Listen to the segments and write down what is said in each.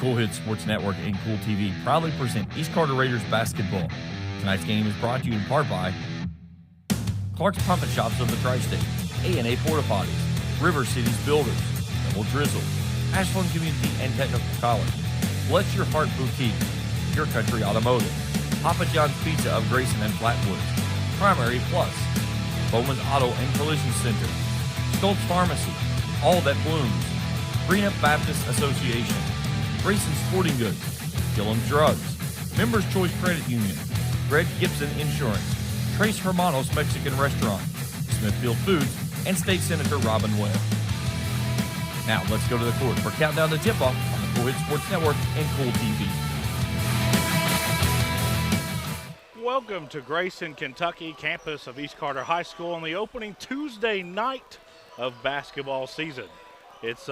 Kool Hits Sports Network and Kool TV proudly present East Carter Raiders basketball. Tonight's game is brought to you in part by Clark's Pump and Shops of the Tri-State, A&A Porta Potties, River Cities Builders, Double Drizzle, Ashland Community and Technical College, Bless Your Heart Boutique, Pure Country Automotive, Papa John's Pizza of Grayson and Flatwoods, Primary Plus, Bowman's Auto and Collision Center, Stoltz Pharmacy, All That Blooms, Greenup Baptist Association, Grayson Sporting Goods, Gillum's Drugs, Members Choice Credit Union, Greg Gibson Insurance, Trace Hermanos Mexican Restaurant, Smithfield Foods, and State Senator Robin Webb. Now let's go to the court for countdown to tip-off on the Kool Hits Sports Network and Kool TV. Welcome to Grayson, Kentucky, campus of East Carter High School on the opening Tuesday night of basketball season. It's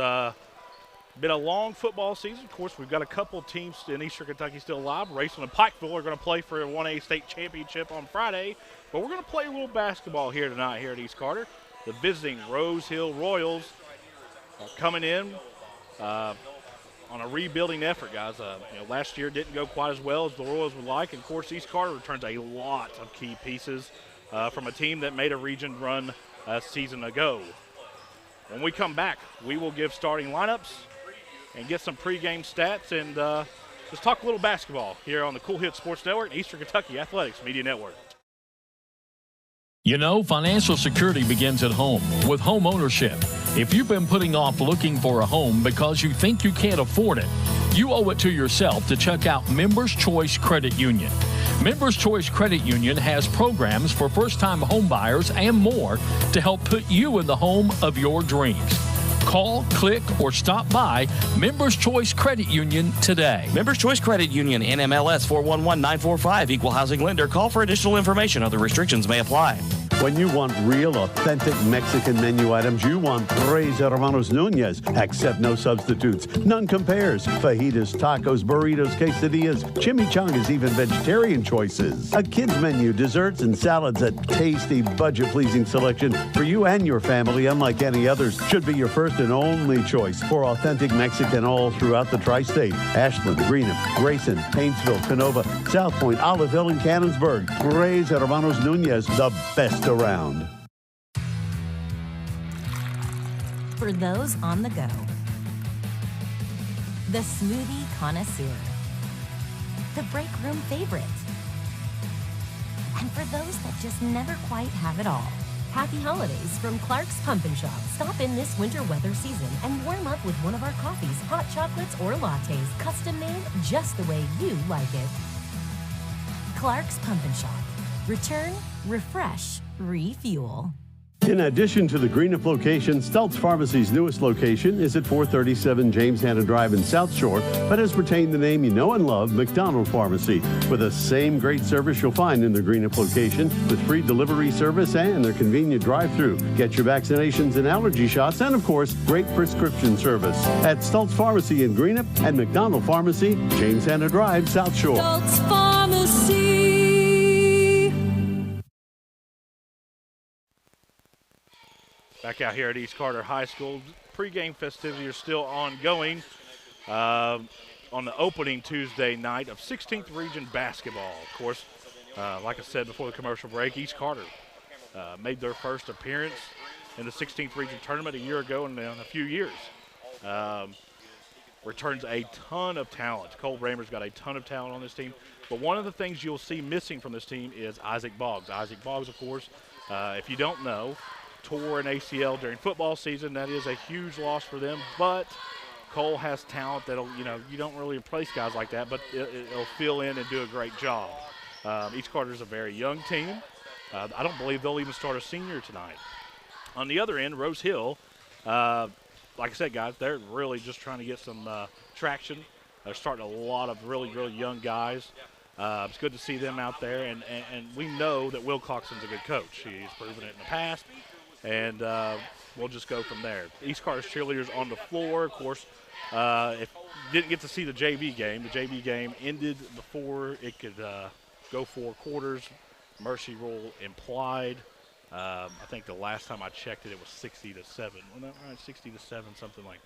been a long football season. Of course, we've got a couple teams in Eastern Kentucky still alive. Racel and Pikeville are going to play for a 1A state championship on Friday, but we're going to play a little basketball here tonight here at East Carter. The visiting Rose Hill Royals are coming in on a rebuilding effort, guys. Last year didn't go quite as well as the Royals would like, and of course East Carter returns a lot of key pieces from a team that made a region run a season ago. When we come back, we will give starting lineups and get some pregame stats and just talk a little basketball here on the Kool Hits Sports Network and Eastern Kentucky Athletics Media Network. You know, financial security begins at home with home ownership. If you've been putting off looking for a home because you think you can't afford it, you owe it to yourself to check out Members Choice Credit Union. Members Choice Credit Union has programs for first-time home buyers and more to help put you in the home of your dreams. Call, click, or stop by Members Choice Credit Union today. Members Choice Credit Union, NMLS 411945, Equal Housing Lender. Call for additional information. Other restrictions may apply. When you want real, authentic Mexican menu items, you want Tres Hermanos Nunez. Accept no substitutes. None compares. Fajitas, tacos, burritos, quesadillas, chimichangas, even vegetarian choices. A kids menu, desserts, and salads. A tasty, budget-pleasing selection for you and your family, unlike any others. Should be your first and only choice for authentic Mexican all throughout the tri-state. Ashland, Greenup, Grayson, Painesville, Canova, South Point, Olive Hill, and Cannonsburg. Tres Hermanos Nunez, the best around. For those on the go, the smoothie connoisseur, the break room favorite, and for those that just never quite have it all. Happy holidays from Clark's Pump and Shop. Stop in this winter weather season and warm up with one of our coffees, hot chocolates, or lattes, custom made just the way you like it. Clark's Pump and Shop. Return, refresh, refuel. In addition to the Greenup location, Stoltz Pharmacy's newest location is at 437 James Hanna Drive in South Shore, but has retained the name you know and love, McDonald Pharmacy, with the same great service you'll find in the Greenup location, with free delivery service and their convenient drive-thru. Get your vaccinations and allergy shots, and of course, great prescription service at Stoltz Pharmacy in Greenup and McDonald Pharmacy, James Hanna Drive, South Shore. Stoltz Pharmacy. Back out here at East Carter High School, pregame festivities are still ongoing on the opening Tuesday night of 16th Region Basketball. Of course, like I said before the commercial break, East Carter made their first appearance in the 16th Region Tournament a year ago in a few years. Returns a ton of talent. Cole Bramer's got a ton of talent on this team. But one of the things you'll see missing from this team is Isaac Boggs. Isaac Boggs, of course, if you don't know, tore an ACL during football season. That is a huge loss for them, but Cole has talent that'll, you don't really replace guys like that, but it'll fill in and do a great job. East Carter's a very young team. I don't believe they'll even start a senior tonight. On the other end, Rose Hill, like I said, guys, they're really just trying to get some traction. They're starting a lot of really, really young guys. It's good to see them out there, and we know that Will Coxon's a good coach. He's proven it in the past. And we'll just go from there. East Carter's cheerleaders on the floor, of course. If didn't get to see the JV game ended before it could go 4 quarters. Mercy rule implied. I think the last time I checked it was 60-7. Wasn't that right? 60-7, something like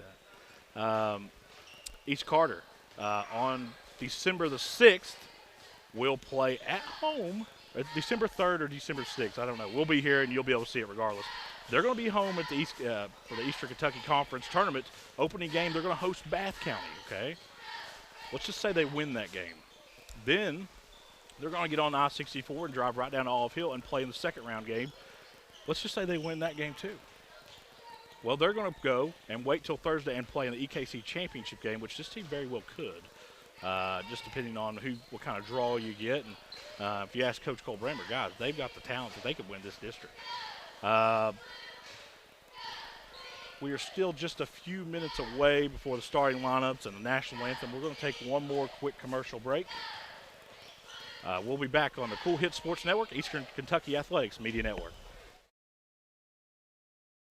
that. East Carter On December the 6th, we'll play at home. December 3rd or December 6th, I don't know. We'll be here, and you'll be able to see it regardless. They're going to be home at the for the Eastern Kentucky Conference Tournament opening game. They're going to host Bath County, okay? Let's just say they win that game. Then they're going to get on I-64 and drive right down to Olive Hill and play in the second round game. Let's just say they win that game too. Well, they're going to go and wait till Thursday and play in the EKC Championship game, which this team very well could, just depending on what kind of draw you get. And if you ask Coach Cole Bramer, guys, they've got the talent that they could win this district. We are still just a few minutes away before the starting lineups and the national anthem. We're going to take one more quick commercial break. We'll be back on the Kool Hits Sports Network, Eastern Kentucky Athletics Media Network.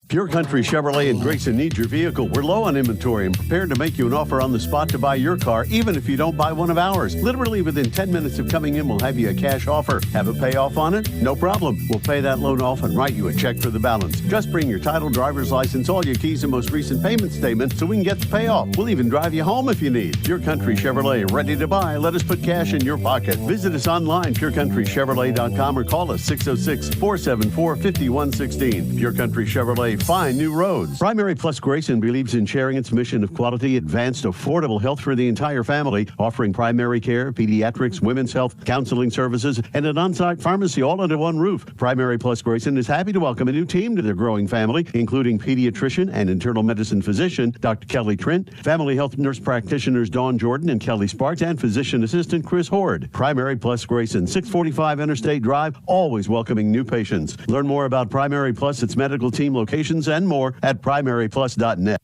Pure Country Chevrolet in Grayson needs your vehicle. We're low on inventory and prepared to make you an offer on the spot to buy your car, even if you don't buy one of ours. Literally within 10 minutes of coming in, we'll have you a cash offer. Have a payoff on it? No problem. We'll pay that loan off and write you a check for the balance. Just bring your title, driver's license, all your keys, and most recent payment statement so we can get the payoff. We'll even drive you home if you need. Pure Country Chevrolet, ready to buy. Let us put cash in your pocket. Visit us online, purecountrychevrolet.com, or call us 606-474-5116. Pure Country Chevrolet, find new roads. Primary Plus Grayson believes in sharing its mission of quality, advanced, affordable health for the entire family, offering primary care, pediatrics, women's health, counseling services, and an on-site pharmacy all under one roof. Primary Plus Grayson is happy to welcome a new team to their growing family, including pediatrician and internal medicine physician Dr. Kelly Trent, family health nurse practitioners Dawn Jordan and Kelly Sparks, and physician assistant Chris Horde. Primary Plus Grayson, 645 Interstate Drive, always welcoming new patients. Learn more about Primary Plus, its medical team locations, and more at primaryplus.net.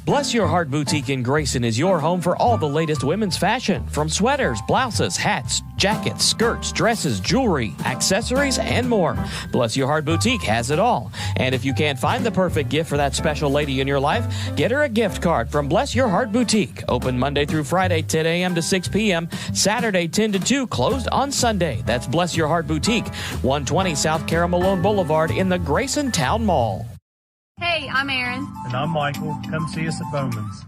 Bless Your Heart Boutique in Grayson is your home for all the latest women's fashion, from sweaters, blouses, hats, jackets, skirts, dresses, jewelry, accessories, and more. Bless Your Heart Boutique has it all. And if you can't find the perfect gift for that special lady in your life, get her a gift card from Bless Your Heart Boutique. Open Monday through Friday, 10 a.m. to 6 p.m., Saturday, 10 to 2, closed on Sunday. That's Bless Your Heart Boutique, 120 South Cara Malone Boulevard in the Grayson Town Mall. Hey, I'm Aaron. And I'm Michael. Come see us at Bowman's.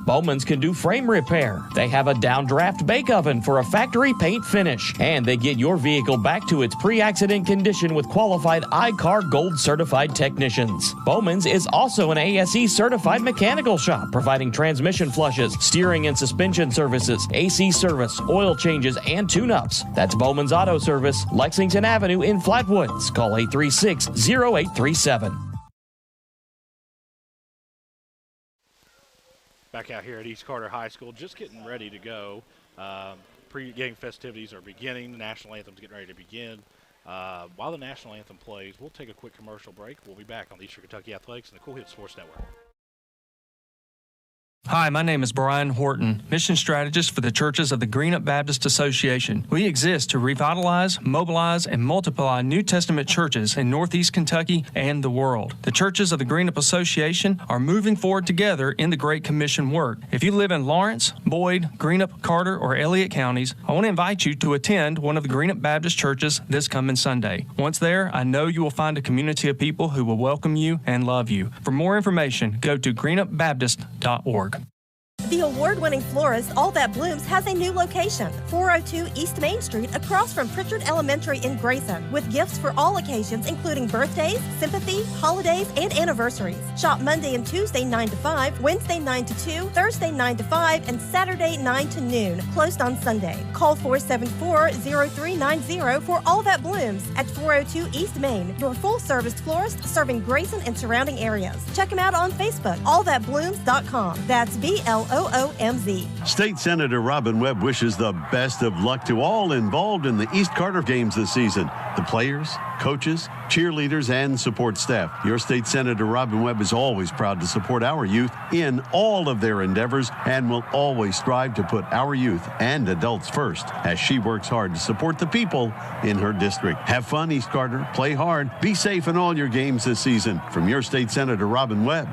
Bowman's can do frame repair. They have a downdraft bake oven for a factory paint finish. And they get your vehicle back to its pre-accident condition with qualified iCar Gold certified technicians. Bowman's is also an ASE certified mechanical shop, providing transmission flushes, steering and suspension services, AC service, oil changes, and tune-ups. That's Bowman's Auto Service, Lexington Avenue in Flatwoods. Call 836-0837. Back out here at East Carter High School, just getting ready to go. Pre-game festivities are beginning. The national anthem's getting ready to begin. While the national anthem plays, we'll take a quick commercial break. We'll be back on the Eastern Kentucky Athletics and the Kool Hits Sports Network. Hi, my name is Brian Horton, Mission Strategist for the Churches of the Greenup Baptist Association. We exist to revitalize, mobilize, and multiply New Testament churches in Northeast Kentucky and the world. The Churches of the Greenup Association are moving forward together in the Great Commission work. If you live in Lawrence, Boyd, Greenup, Carter, or Elliott counties, I want to invite you to attend one of the Greenup Baptist churches this coming Sunday. Once there, I know you will find a community of people who will welcome you and love you. For more information, go to greenupbaptist.org. The award-winning florist All That Blooms has a new location, 402 East Main Street, across from Pritchard Elementary in Grayson, with gifts for all occasions, including birthdays, sympathy, holidays, and anniversaries. Shop Monday and Tuesday 9 to 5, Wednesday 9 to 2, Thursday 9 to 5, and Saturday 9 to noon, closed on Sunday. Call 474-0390 for All That Blooms at 402 East Main, your full-service florist serving Grayson and surrounding areas. Check them out on Facebook, allthatblooms.com. That's BLOOMZ. State Senator Robin Webb wishes the best of luck to all involved in the East Carter games this season. The players, coaches, cheerleaders, and support staff. Your State Senator Robin Webb is always proud to support our youth in all of their endeavors and will always strive to put our youth and adults first as she works hard to support the people in her district. Have fun, East Carter. Play hard. Be safe in all your games this season. From your State Senator Robin Webb.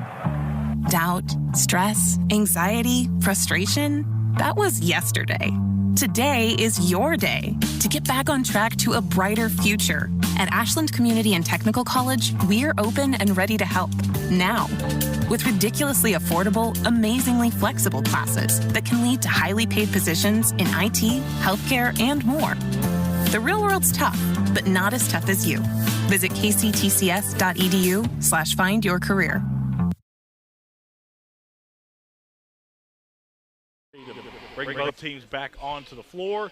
Doubt, stress, anxiety, frustration, that was yesterday. Today is your day to get back on track to a brighter future. At Ashland Community and Technical College, we're open and ready to help now. with ridiculously affordable, amazingly flexible classes that can lead to highly paid positions in IT, healthcare, and more. The real world's tough, but not as tough as you. Visit kctcs.edu/find your career. Bring both teams back onto the floor.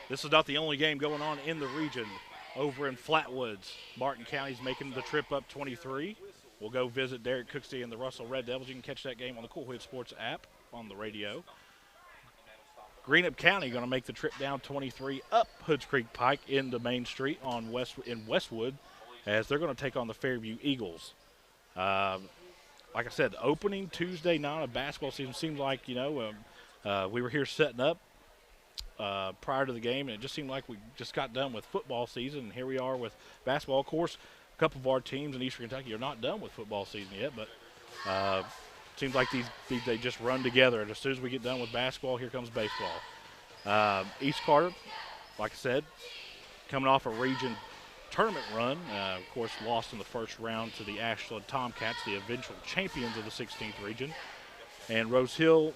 This is not the only game going on in the region. Over in Flatwoods, Martin County's making the trip up 23. We'll go visit Derek Cooksey and the Russell Red Devils. You can catch that game on the Kool Hits Sports app on the radio. Greenup County going to make the trip down 23 up Hoods Creek Pike into Main Street in Westwood as they're going to take on the Fairview Eagles. Like I said, the opening Tuesday night of basketball season seemed like, we were here setting up prior to the game, and it just seemed like we just got done with football season, and here we are with basketball. Of course, a couple of our teams in Eastern Kentucky are not done with football season yet, but seems like they just run together, and as soon as we get done with basketball, here comes baseball. East Carter, like I said, coming off a region tournament run, of course, lost in the first round to the Ashland Tomcats, the eventual champions of the 16th region. And Rose Hill,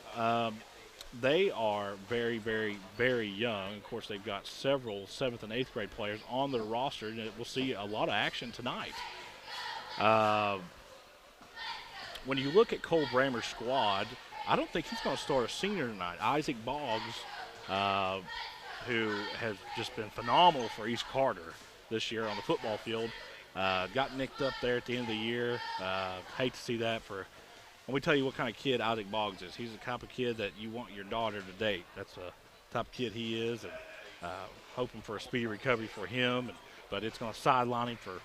they are very, very, very young. Of course, they've got several 7th and 8th grade players on their roster, and we'll see a lot of action tonight. When you look at Cole Bramer's squad, I don't think he's going to start a senior tonight. Isaac Boggs, who has just been phenomenal for East Carter this year on the football field, got nicked up there at the end of the year. Hate to see that for – let me tell you what kind of kid Isaac Boggs is. He's the type of kid that you want your daughter to date. That's the type of kid he is, and hoping for a speedy recovery for him. But it's going to sideline him for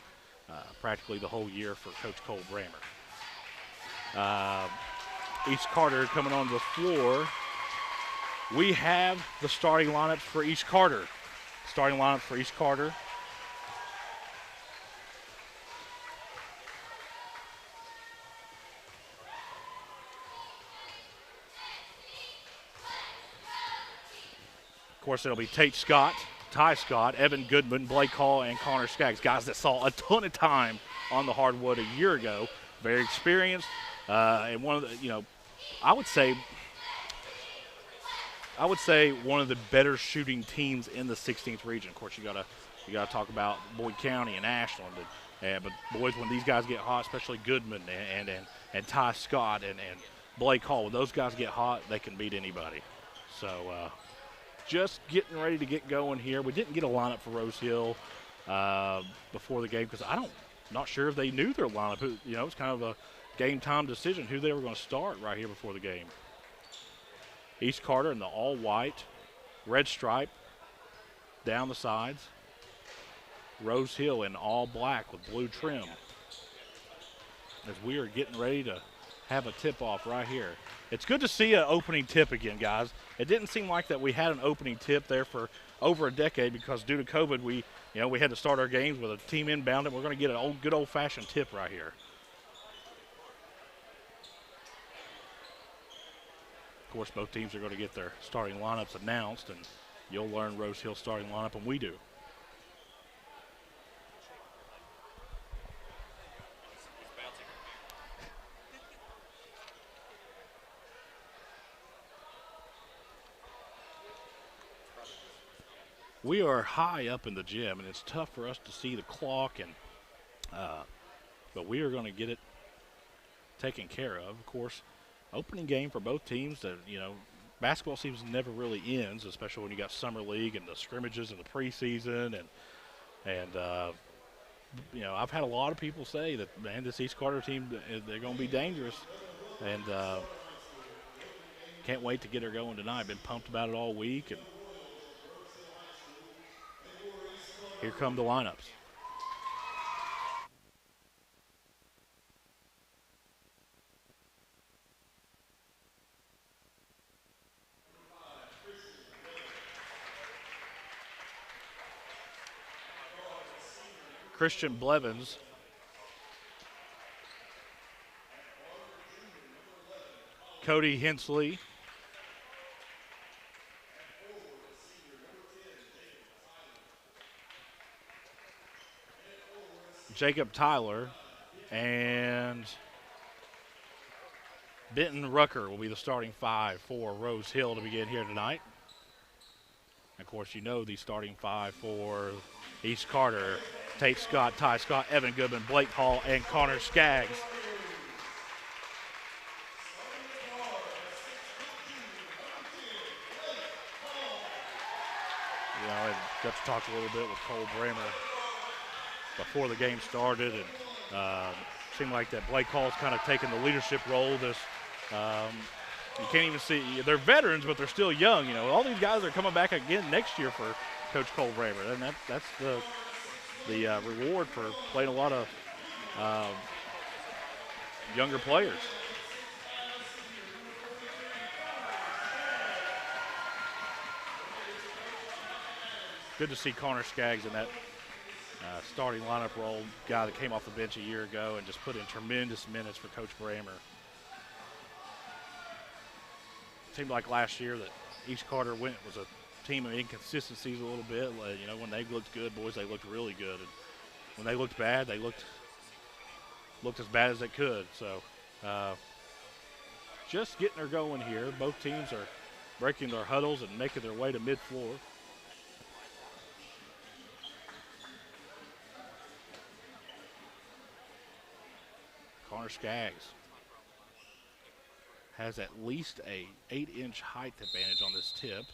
practically the whole year for Coach Cole Bramer. East Carter coming on the floor. We have the starting lineups for East Carter. Starting lineup for East Carter. Of course, it'll be Tate Scott, Ty Scott, Evan Goodman, Blake Hall, and Connor Skaggs, guys that saw a ton of time on the hardwood a year ago. Very experienced, and one of the, I would say one of the better shooting teams in the 16th region. Of course, you gotta talk about Boyd County and Ashland, but boys, when these guys get hot, especially Goodman and Ty Scott and Blake Hall, when those guys get hot, they can beat anybody. So. Just getting ready to get going here. We didn't get a lineup for Rose Hill before the game because not sure if they knew their lineup. It's kind of a game time decision who they were going to start right here before the game. East Carter in the all-white, red stripe down the sides. Rose Hill in all black with blue trim. As we are getting ready to have a tip-off right here. It's good to see an opening tip again, guys. It didn't seem like that we had an opening tip there for over a decade because due to COVID, we had to start our games with a team inbound, and we're going to get a good old-fashioned tip right here. Of course, both teams are going to get their starting lineups announced, and you'll learn Rose Hill's starting lineup, and we do. We are high up in the gym, and it's tough for us to see the clock, but we are going to get it taken care of. Of course, opening game for both teams. Basketball season never really ends, especially when you got summer league and the scrimmages and the preseason, and I've had a lot of people say that, man, this East Carter team, they're going to be dangerous, and can't wait to get her going tonight. Been pumped about it all week, and here come the lineups. Christian Blevins, Cody Hensley, Jacob Tyler, and Benton Rucker will be the starting 5 for Rose Hill to begin here tonight. Of course, you know the starting 5 for East Carter: Tate Scott, Ty Scott, Evan Goodman, Blake Hall, and Connor Skaggs. You know, I got to talk a little bit with Cole Bramer before the game started, and seemed like that Blake Hall's kind of taking the leadership role. This you can't even see, they're veterans, but they're still young. You know, all these guys are coming back again next year for Coach Cole Bramer, and that's the reward for playing a lot of younger players. Good to see Connor Skaggs in that starting lineup role, guy that came off the bench a year ago and just put in tremendous minutes for Coach Bramer. Seemed like last year that East Carter was a team of inconsistencies a little bit. You know, when they looked good, boys, they looked really good. And when they looked bad, they looked as bad as they could. So just getting her going here. Both teams are breaking their huddles and making their way to mid-floor. Connor Skaggs has at least a 8-inch height advantage on this tip,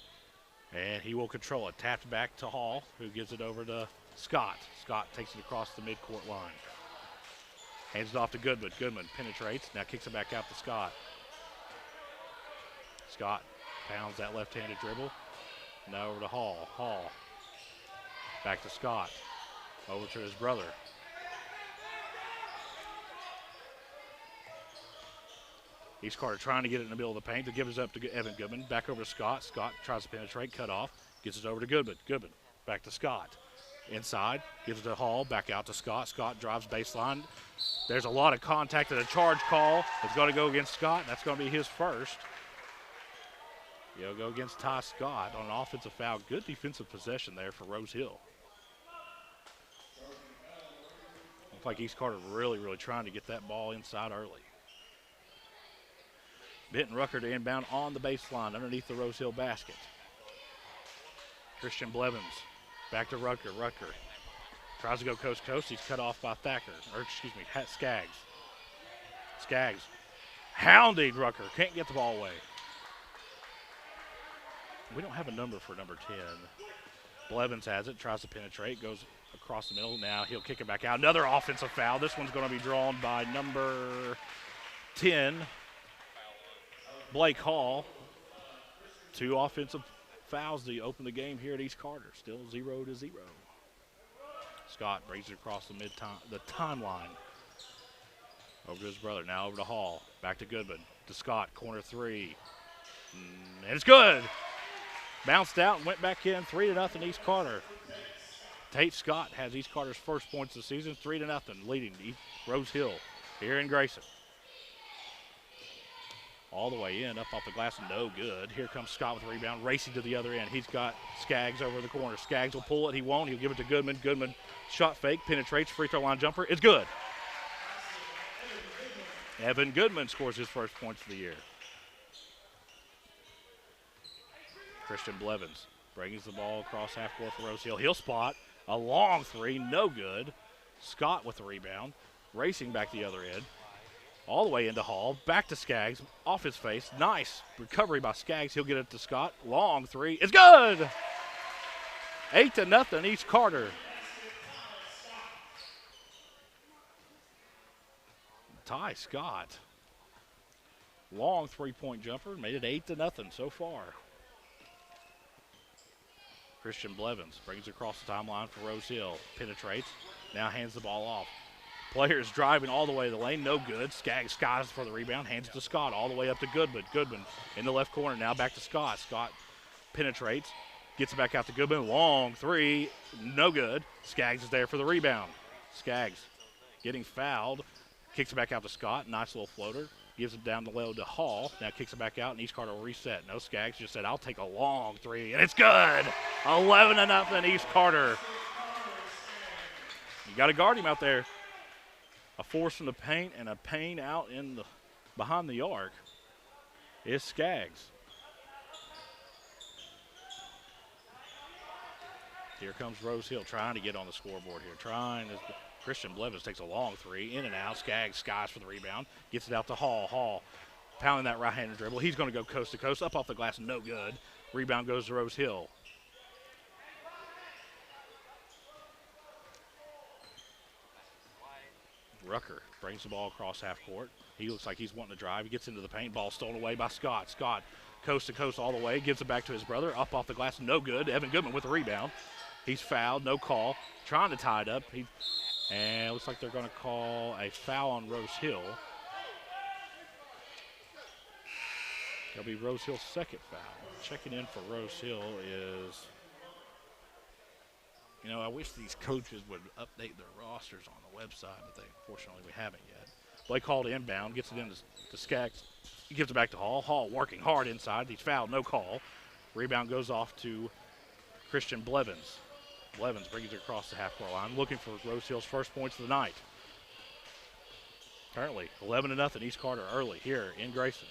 and he will control it. Tapped back to Hall, who gives it over to Scott. Scott takes it across the midcourt line. Hands it off to Goodman. Goodman penetrates, now kicks it back out to Scott. Scott pounds that left-handed dribble. Now over to Hall. Hall back to Scott. Over to his brother. East Carter trying to get it in the middle of the paint. They give it up to Evan Goodman. Back over to Scott. Scott tries to penetrate, cut off. Gets it over to Goodman. Goodman back to Scott. Inside, gives it to Hall. Back out to Scott. Scott drives baseline. There's a lot of contact and a charge call. It's going to go against Scott. That's going to be his first. He'll go against Ty Scott on an offensive foul. Good defensive possession there for Rose Hill. Looks like East Carter really, really trying to get that ball inside early. Benton Rucker to inbound on the baseline underneath the Rose Hill basket. Christian Blevins back to Rucker. Rucker tries to go coast to coast. He's cut off by Skaggs. Skaggs hounding Rucker. Can't get the ball away. We don't have a number for number 10. Blevins has it, tries to penetrate, goes across the middle. Now he'll kick it back out. Another offensive foul. This one's going to be drawn by number 10. Blake Hall. 2 offensive fouls to open the game here at East Carter. Still 0-0. Scott brings it across the timeline. Over to his brother. Now over to Hall. Back to Goodman. To Scott. Corner 3. And it's good. Bounced out and went back in. 3-0 East Carter. Tate Scott has East Carter's first points of the season. 3-0 leading Rose Hill here in Grayson. All the way in, up off the glass, no good. Here comes Scott with the rebound, racing to the other end. He's got Skaggs over the corner. Skaggs will pull it. He won't. He'll give it to Goodman. Goodman shot fake, penetrates, free throw line jumper. It's good. Evan Goodman scores his first points of the year. Christian Blevins brings the ball across half court for Rose Hill. He'll spot a long 3, no good. Scott with the rebound, racing back the other end. All the way into Hall, back to Skaggs, off his face. Nice recovery by Skaggs. He'll get it to Scott. Long 3. It's good! 8-0 East Carter. Ty Scott. Long 3-point jumper. Made it 8-0 so far. Christian Blevins brings it across the timeline for Rose Hill. Penetrates. Now hands the ball off. Players driving all the way to the lane, no good. Skaggs skies for the rebound, hands it to Scott, all the way up to Goodman. Goodman in the left corner, now back to Scott. Scott penetrates, gets it back out to Goodman. Long 3, no good. Skaggs is there for the rebound. Skaggs getting fouled, kicks it back out to Scott. Nice little floater, gives it down the low to Hall. Now kicks it back out, and East Carter will reset. No, Skaggs just said, I'll take a long 3, and it's good. 11-0 East Carter. You got to guard him out there. A force from the paint and a pain out in behind the arc. is Skaggs. Here comes Rose Hill trying to get on the scoreboard here. Christian Blevins takes a long three, in and out. Skaggs skies for the rebound, gets it out to Hall. Hall pounding that right-handed dribble. He's going to go coast to coast, up off the glass, no good. Rebound goes to Rose Hill. Rucker brings the ball across half court. He looks like he's wanting to drive. He gets into the paint. Ball stolen away by Scott. Scott coast to coast all the way. Gives it back to his brother. Up off the glass, no good. Evan Goodman with the rebound. He's fouled, no call. Trying to tie it up. And it looks like they're going to call a foul on Rose Hill. It'll be Rose Hill's second foul. Checking in for Rose Hill is, I wish these coaches would update their rosters on the website, but unfortunately we haven't yet. Blake Hall to inbound, gets it into Skaggs. He gives it back to Hall. Hall working hard inside. He's fouled, no call. Rebound goes off to Christian Blevins. Blevins brings it across the half-court line, looking for Rose Hill's first points of the night. Currently 11-0 East Carter early here in Grayson.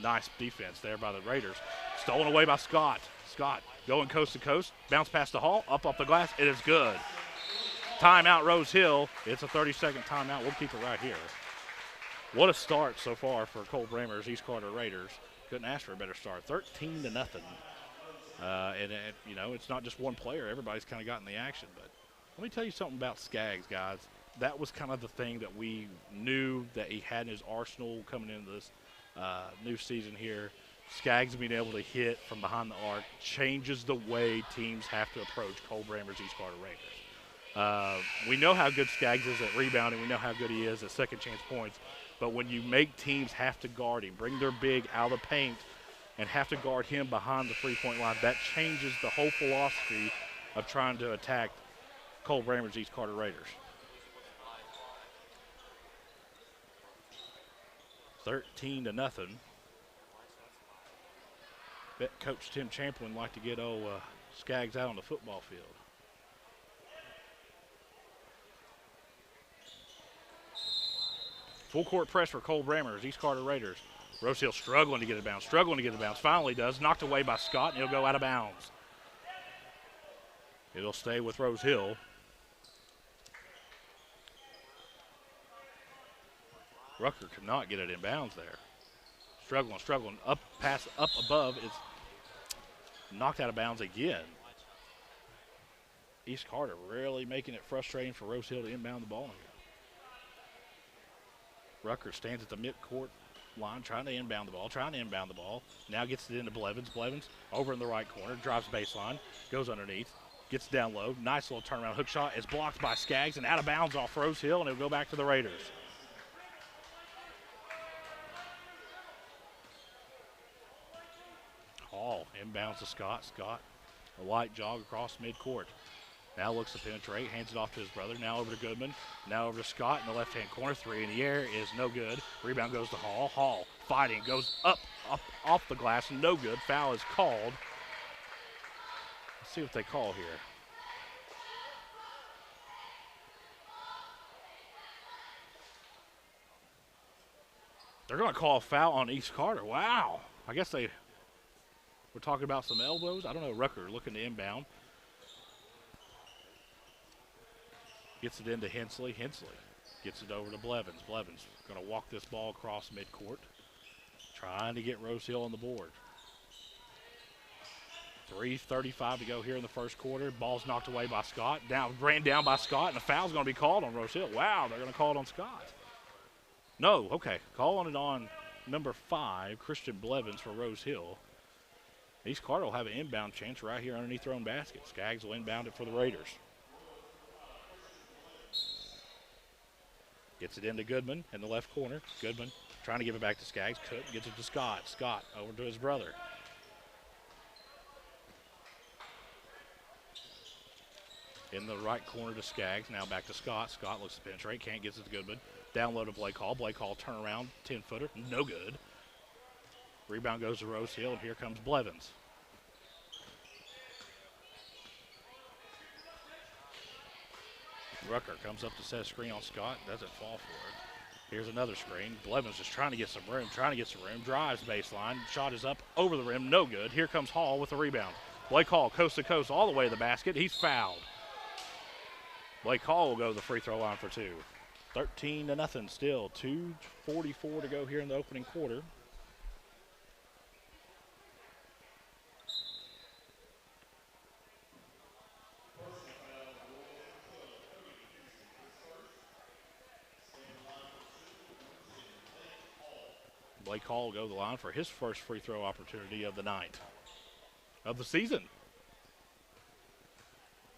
Nice defense there by the Raiders. Stolen away by Scott. Scott going coast to coast. Bounce past the Hall. Up off the glass. It is good. Timeout Rose Hill. It's a 30-second timeout. We'll keep it right here. What a start so far for Cole Bramer's East Carter Raiders. Couldn't ask for a better start. 13-0. It's not just one player. Everybody's kind of gotten the action. But let me tell you something about Skaggs, guys. That was kind of the thing that we knew that he had in his arsenal coming into this new season here. Skaggs being able to hit from behind the arc changes the way teams have to approach Cole Bramer's East Carter Raiders. We know how good Skaggs is at rebounding. We know how good he is at second chance points. But when you make teams have to guard him, bring their big out of the paint, and have to guard him behind the three-point line, that changes the whole philosophy of trying to attack Cole Bramer's East Carter Raiders. 13-0. Bet Coach Tim Champlin like to get Skaggs out on the football field. Full court press for Cole Bramer's East Carter Raiders. Rose Hill struggling to get it bounce, Finally does. Knocked away by Scott, and he'll go out of bounds. It'll stay with Rose Hill. Rucker could not get it in bounds there. Struggling. Up above. It's knocked out of bounds again. East Carter really making it frustrating for Rose Hill to inbound the ball here. Rucker stands at the midcourt line trying to inbound the ball. Now gets it into Blevins. Blevins over in the right corner, drives baseline, goes underneath, gets down low. Nice little turnaround hook shot is blocked by Skaggs and out of bounds off Rose Hill, and it'll go back to the Raiders. Hall inbounds to Scott. Scott, a light jog across midcourt. Now looks to penetrate, hands it off to his brother. Now over to Goodman. Now over to Scott in the left-hand corner. Three in the air is no good. Rebound goes to Hall. Hall fighting, goes up off the glass, no good. Foul is called. Let's see what they call here. They're going to call a foul on East Carter. Wow. I guess we're talking about some elbows. I don't know. Rucker looking to inbound. Gets it into Hensley. Hensley gets it over to Blevins. Blevins going to walk this ball across midcourt. Trying to get Rose Hill on the board. 3:35 to go here in the first quarter. Ball's knocked away by Scott. Ran down by Scott, and a foul's going to be called on Rose Hill. Wow, they're going to call it on Scott. No, okay. Calling it on number 5, Christian Blevins for Rose Hill. East Carter will have an inbound chance right here underneath their own basket. Skaggs will inbound it for the Raiders. Gets it into Goodman in the left corner. Goodman trying to give it back to Skaggs. Couldn't. Gets it to Scott. Scott over to his brother. In the right corner to Skaggs. Now back to Scott. Scott looks to penetrate. Can't get it to Goodman. Down low to Blake Hall. Blake Hall turn around. 10-footer. No good. Rebound goes to Rose Hill. And here comes Blevins. Rucker comes up to set a screen on Scott. Doesn't fall for it. Here's another screen. Blevins just trying to get some room, drives baseline. Shot is up over the rim, no good. Here comes Hall with the rebound. Blake Hall, coast to coast, all the way to the basket. He's fouled. Blake Hall will go to the free throw line for 2. 13-0 still. 2:44 to go here in the opening quarter. Blake Hall will go to the line for his first free throw opportunity of the night, of the season.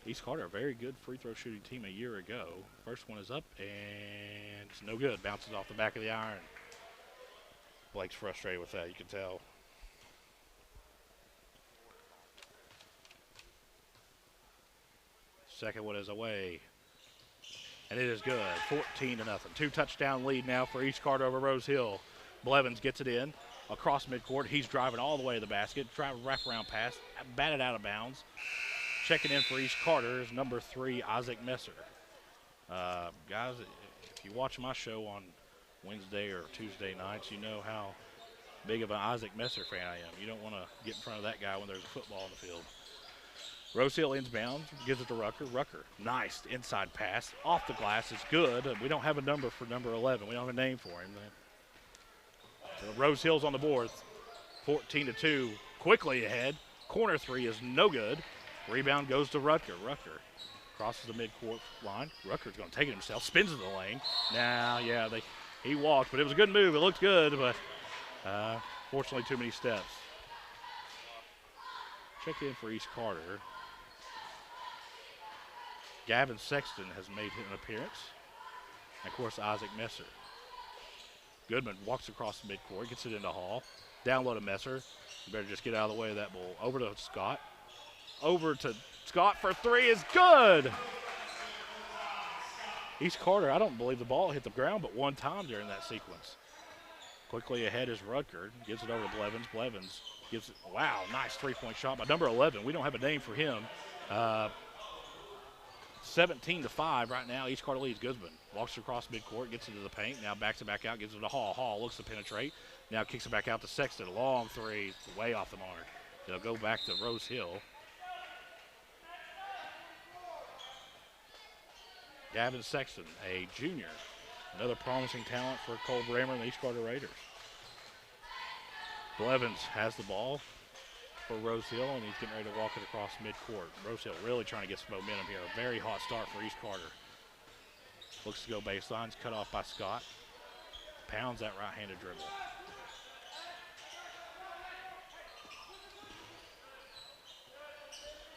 East Carter, a very good free throw shooting team a year ago. First one is up, and it's no good. Bounces off the back of the iron. Blake's frustrated with that, you can tell. Second one is away, and it is good. 14-0. 2-touchdown lead now for East Carter over Rose Hill. Blevins gets it in across midcourt. He's driving all the way to the basket. Trying to wrap around pass, batted out of bounds. Checking in for East Carter is number 3, Isaac Messer. Guys, if you watch my show on Wednesday or Tuesday nights, you know how big of an Isaac Messer fan I am. You don't want to get in front of that guy when there's a football on the field. Rose Hill inbounds, gives it to Rucker. Rucker, nice inside pass. Off the glass, it's good. We don't have a number for number 11. We don't have a name for him. So Rose Hill's on the board, 14-2, quickly ahead. Corner 3 is no good. Rebound goes to Rucker. Rucker crosses the midcourt line. Rucker's going to take it himself, spins in the lane. Now, yeah, he walked, but it was a good move. It looked good, but fortunately too many steps. Check in for East Carter. Gavin Sexton has made an appearance. And, of course, Isaac Messer. Goodman walks across the midcourt, gets it into Hall. Down low to Messer. You better just get out of the way of that bull. Over to Scott. Over to Scott for 3 is good. East Carter, I don't believe the ball hit the ground but one time during that sequence. Quickly ahead is Rutgers. Gives it over to Blevins. Blevins gives it, wow, nice three-point shot by number 11. We don't have a name for him. 17-5 right now. East Carter leads. Guzman walks across midcourt, gets into the paint. Now backs it back out, gives it to Hall. Hall looks to penetrate. Now kicks it back out to Sexton. Long 3, way off the mark. They'll go back to Rose Hill. Gavin Sexton, a junior. Another promising talent for Cole Bramer and the East Carter Raiders. Blevins has the ball for Rose Hill, and he's getting ready to walk it across midcourt. Rose Hill really trying to get some momentum here. A very hot start for East Carter. Looks to go baseline. It's cut off by Scott. Pounds that right-handed dribble.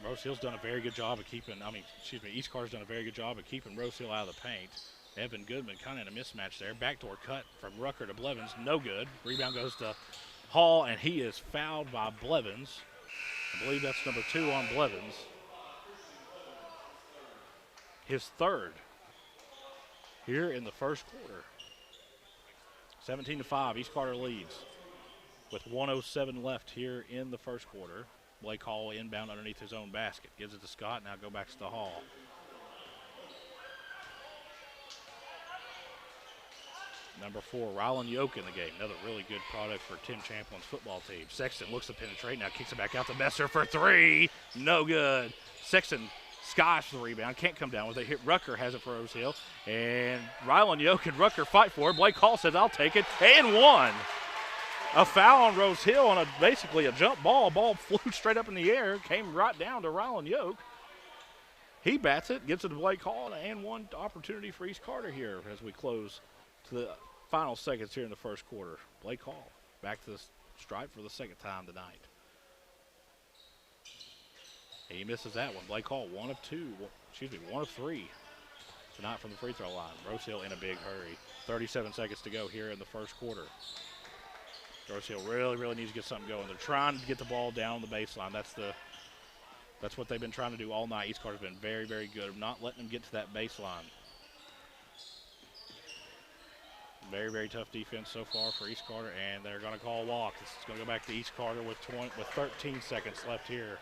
Rose Hill's done a very good job of keeping, East Carter's done a very good job of keeping Rose Hill out of the paint. Evan Goodman kind of in a mismatch there. Backdoor cut from Rucker to Blevins, no good. Rebound goes to Hall, and he is fouled by Blevins. I believe that's number 2 on Blevins. His third here in the first quarter. 17-5, East Carter leads with 1:07 left here in the first quarter. Blake Hall inbound underneath his own basket. Gives it to Scott, now go back to Hall. Number 4, Rylan Yoke in the game. Another really good product for Tim Champlin's football team. Sexton looks to penetrate, now kicks it back out to Messer for 3. No good. Sexton skies for the rebound, can't come down with it. Rucker has it for Rose Hill. And Rylan Yoke and Rucker fight for it. Blake Hall says, I'll take it, and 1. A foul on Rose Hill on basically a jump ball. Ball flew straight up in the air, came right down to Rylan Yoke. He bats it, gives it to Blake Hall, and 1 opportunity for East Carter here as we close to the final seconds here in the first quarter. Blake Hall back to the stripe for the second time tonight. He misses that one. Blake Hall, 1 of 3 tonight from the free throw line. Rose Hill in a big hurry. 37 seconds to go here in the first quarter. Rose Hill really needs to get something going. They're trying to get the ball down the baseline. That's what they've been trying to do all night. East Carter's been very good of not letting them get to that baseline. Very tough defense so far for East Carter, and they're going to call a walk. This is going to go back to East Carter with 13 seconds left here.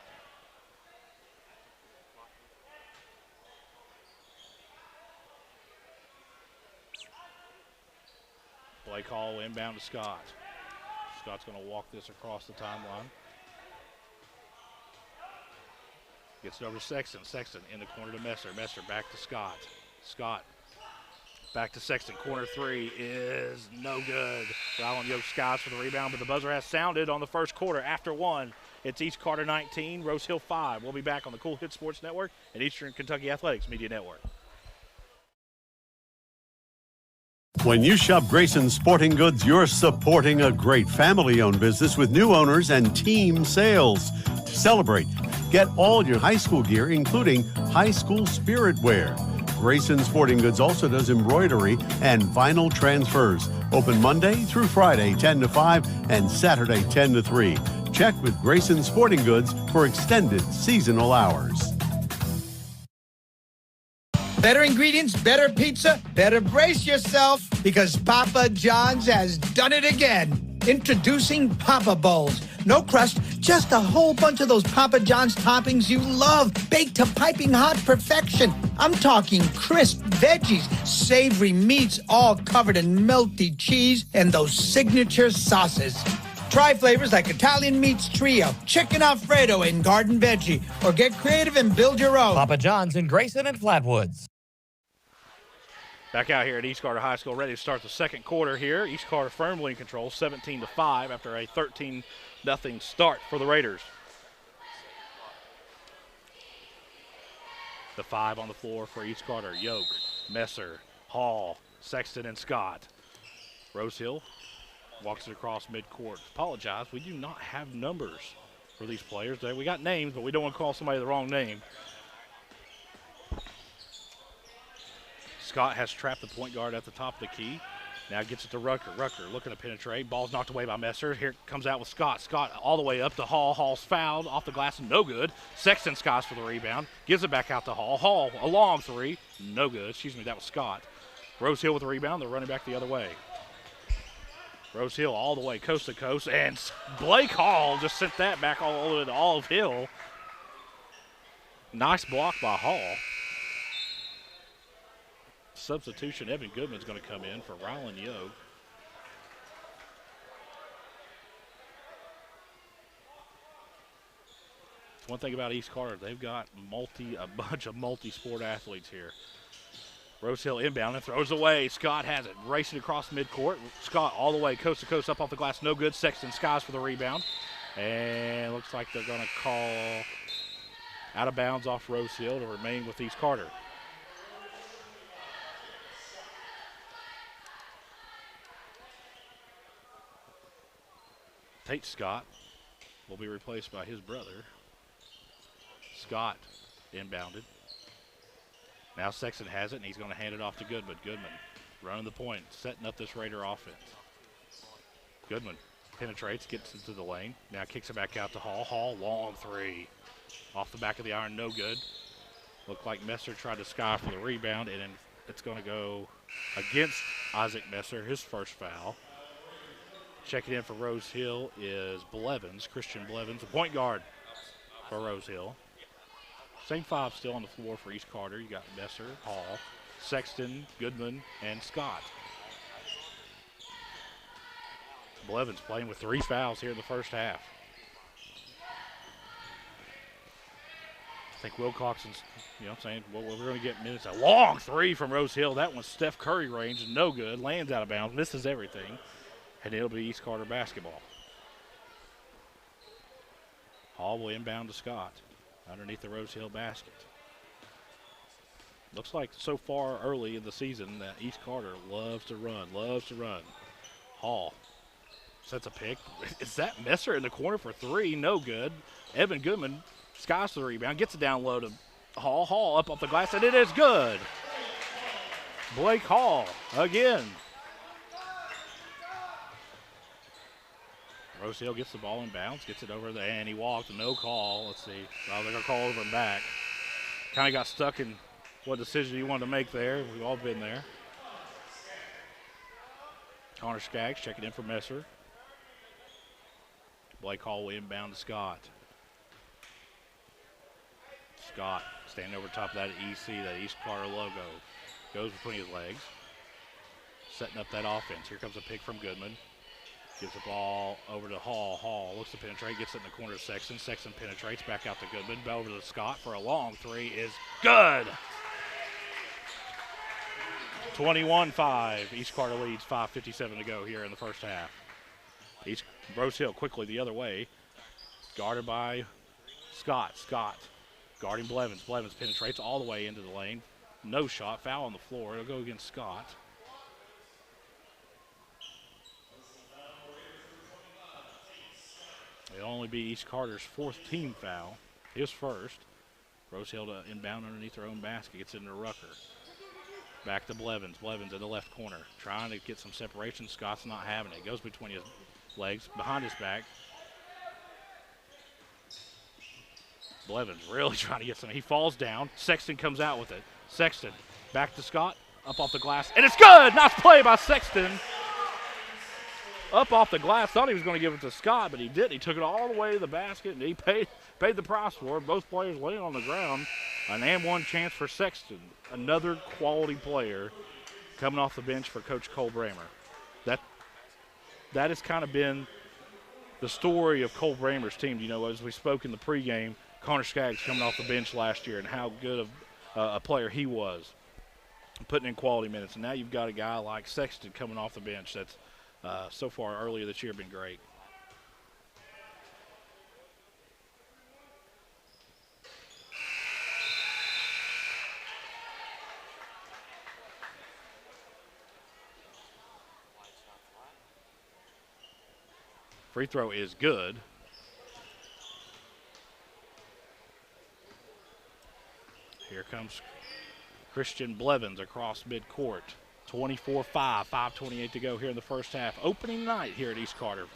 Blake Hall inbound to Scott. Scott's going to walk this across the timeline. Gets it over to Sexton. Sexton in the corner to Messer. Messer back to Scott. Scott back to Sexton. Corner three is no good. Ryland Yoke skies for the rebound, but the buzzer has sounded on the first quarter. After one, it's East Carter 19, Rose Hill 5. We'll be back on the Kool Hits Sports Network and Eastern Kentucky Athletics Media Network. When you shop Grayson Sporting Goods, you're supporting a great family-owned business with new owners and team sales. To celebrate, get all your high school gear, including high school spirit wear. Grayson Sporting Goods also does embroidery and vinyl transfers. Open Monday through Friday, 10 to 5, and Saturday, 10 to 3. Check with Grayson Sporting Goods for extended seasonal hours. Better ingredients, better pizza, better brace yourself because Papa John's has done it again. Introducing Papa Bowls. No crust, just a whole bunch of those Papa John's toppings you love, baked to piping hot perfection. I'm talking crisp veggies, savory meats, all covered in melty cheese, and those signature sauces. Try flavors like Italian Meats Trio, Chicken Alfredo, and Garden Veggie, or get creative and build your own. Papa John's in Grayson and Flatwoods. Back out here at East Carter High School, ready to start the second quarter here. East Carter firmly in control, 17-5 after a 13-0 start for the Raiders. The 5 on the floor for East Carter. Yoke, Messer, Hall, Sexton, and Scott. Rosehill walks it across midcourt. Apologize, we do not have numbers for these players. We got names, but we don't want to call somebody the wrong name. Scott has trapped the point guard at the top of the key. Now gets it to Rucker. Rucker looking to penetrate. Ball's knocked away by Messer. Here comes out with Scott. Scott all the way up to Hall. Hall's fouled off the glass. No good. Sexton skies for the rebound. Gives it back out to Hall. Hall, a long three. No good. Excuse me, that was Scott. Rosehill with the rebound. They're running back the other way. Rosehill all the way coast to coast. And Blake Hall just sent that back all the way to Olive Hill. Nice block by Hall. Substitution, Evan Goodman's going to come in for Ryland Yoke. One thing about East Carter, they've got a bunch of multi-sport athletes here. Rosehill inbound and throws away. Scott has it, racing across midcourt. Scott all the way coast to coast up off the glass, no good. Sexton skies for the rebound. And looks like they're going to call out of bounds off Rosehill to remain with East Carter. Tate Scott will be replaced by his brother. Scott inbounded. Now Sexton has it, and he's going to hand it off to Goodman. Goodman running the point, setting up this Raider offense. Goodman penetrates, gets into the lane. Now kicks it back out to Hall. Hall, long three. Off the back of the iron, no good. Looked like Messer tried to sky for the rebound, and it's going to go against Isaac Messer, his first foul. Checking in for Rose Hill is Blevins, Christian Blevins, the point guard for Rose Hill. Same 5 still on the floor for East Carter. You got Messer, Hall, Sexton, Goodman, and Scott. Blevins playing with 3 fouls here in the first half. I think Wilcoxon's, saying, well, we're going to get minutes. A long three from Rose Hill. That one's Steph Curry range, no good. Lands out of bounds, misses everything. And it'll be East Carter basketball. Hall will inbound to Scott underneath the Rose Hill basket. Looks like so far early in the season that East Carter loves to run. Hall sets a pick. Is that Messer in the corner for 3? No good. Evan Goodman skies the rebound, gets it down low to Hall. Hall up off the glass, and it is good. Blake Hall again. Rosehill gets the ball in bounds, gets it over there, and he walked, no call. Let's see. Oh, they're going to call over and back. Kind of got stuck in what decision he wanted to make there. We've all been there. Connor Skaggs checking in for Messer. Blake Hall will inbound to Scott. Scott standing over top of that EC, that East Carter logo. Goes between his legs. setting up that offense. Here comes a pick from Goodman. Gives the ball over to Hall. Hall looks to penetrate, gets it in the corner to Sexton. Sexton penetrates back out to Goodman. Over to Scott for a long three is good. 21-5. East Carter leads, 5:57 to go here in the first half. Rose Hill quickly the other way. Guarded by Scott. Scott guarding Blevins. Blevins penetrates all the way into the lane. No shot. Foul on the floor. It'll go against Scott. It'll only be East Carter's fourth team foul. His first. Rose Hill to inbound underneath their own basket. Gets it into Rucker. Back to Blevins. Blevins in the left corner. Trying to get some separation. Scott's not having it. Goes between his legs. Behind his back. Blevins really trying to get some. He falls down. Sexton comes out with it. Sexton back to Scott. Up off the glass. And it's good! Nice play by Sexton. Up off the glass. Thought he was going to give it to Scott, but he didn't. He took it all the way to the basket, and he paid the price for it. Both players laying on the ground. An and one chance for Sexton. Another quality player coming off the bench for Coach Cole Bramer. That has kind of been the story of Cole Bramer's team. You know, as we spoke in the pregame, Connor Skaggs coming off the bench last year and how good of a player he was, putting in quality minutes. And now you've got a guy like Sexton coming off the bench that's so far earlier this year been great. Free throw is good. Here comes Christian Blevins across midcourt. 24-5, 5:28 to go here in the first half. Opening night here at East Carter.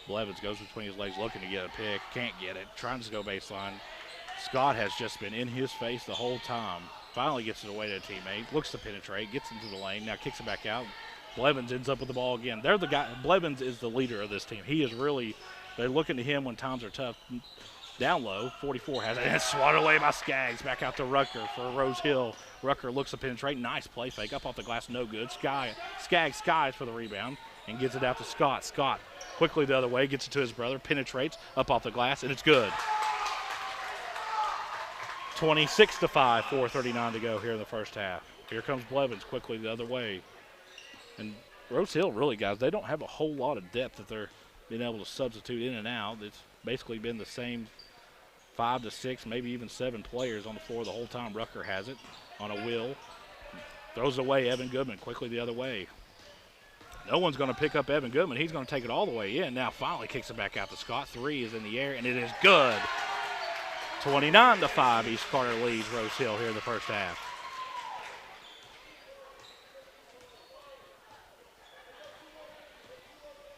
Blevins goes between his legs looking to get a pick. Can't get it. Trying to go baseline. Scott has just been in his face the whole time. Finally gets it away to a teammate. Looks to penetrate. Gets into the lane. Now kicks it back out. Blevins ends up with the ball again. They're the guy. Blevins is the leader of this team. He is really, they're looking to him when times are tough. Down low, 44 has it. And it's swatted away by Skaggs. Back out to Rucker for Rose Hill. Rucker looks to penetrate. Nice play fake. Up off the glass, no good. Skaggs skies for the rebound and gets it out to Scott. Scott quickly the other way, gets it to his brother, penetrates up off the glass, and it's good. 26-5, 4:39 to go here in the first half. Here comes Blevins quickly the other way. And Rose Hill, really, guys, they don't have a whole lot of depth that they're being able to substitute in and out. It's basically been the same 5 to 6, maybe even 7 players on the floor the whole time. Rucker has it on a wheel. Throws away Evan Goodman quickly the other way. No one's going to pick up Evan Goodman. He's going to take it all the way in. Now finally kicks it back out to Scott. 3 is in the air, and it is good. 29-5, East Carter leads Rose Hill here in the first half.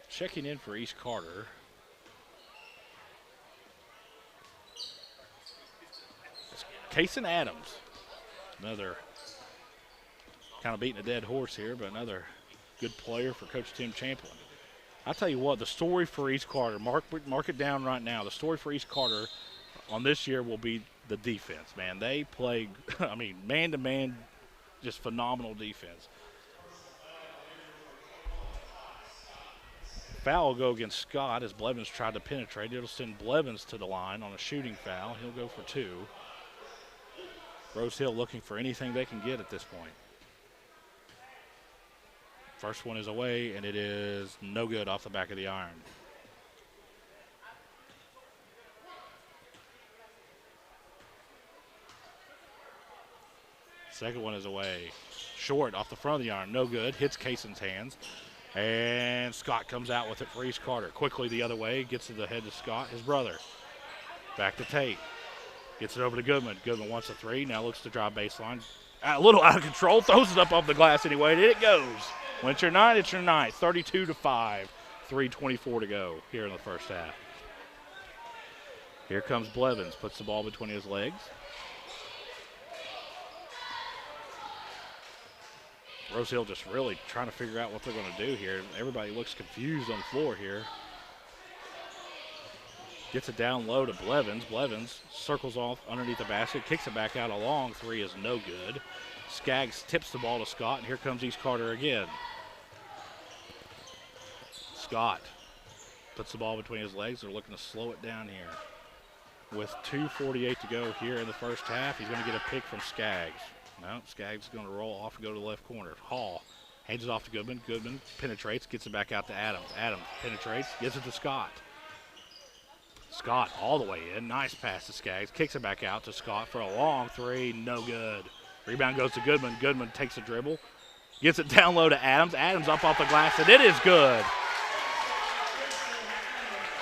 Checking in for East Carter. Kaysen Adams. Another kind of beating a dead horse here, but another good player for Coach Tim Champlin. I'll tell you what, the story for East Carter, mark it down right now, the story for East Carter on this year will be the defense, man. They play, I mean, man-to-man, just phenomenal defense. Foul will go against Scott as Blevins tried to penetrate. It'll send Blevins to the line on a shooting foul. He'll go for 2. Rose Hill looking for anything they can get at this point. First one is away, and it is no good off the back of the iron. Second one is away. Short off the front of the iron, no good. Hits Kaysen's hands. And Scott comes out with it for East Carter. Quickly the other way, gets to the head of Scott, his brother. Back to Tate. Gets it over to Goodman. Goodman wants a 3, now looks to drive baseline. A little out of control, throws it up off the glass anyway, and it goes. When it's your night, it's your night. 32-5, 3:24 to go here in the first half. Here comes Blevins, puts the ball between his legs. Rose Hill just really trying to figure out what they're going to do here. Everybody looks confused on the floor here. Gets it down low to Blevins. Blevins circles off underneath the basket, kicks it back out. A long 3 is no good. Skaggs tips the ball to Scott, and here comes East Carter again. Scott puts the ball between his legs. They're looking to slow it down here. With 2:48 to go here in the first half, he's going to get a pick from Skaggs. No, Skaggs is going to roll off and go to the left corner. Hall hands it off to Goodman. Goodman penetrates, gets it back out to Adams. Adams penetrates, gives it to Scott. Scott all the way in. Nice pass to Skaggs. Kicks it back out to Scott for a long three. No good. Rebound goes to Goodman. Goodman takes a dribble. Gets it down low to Adams. Adams up off the glass, and it is good.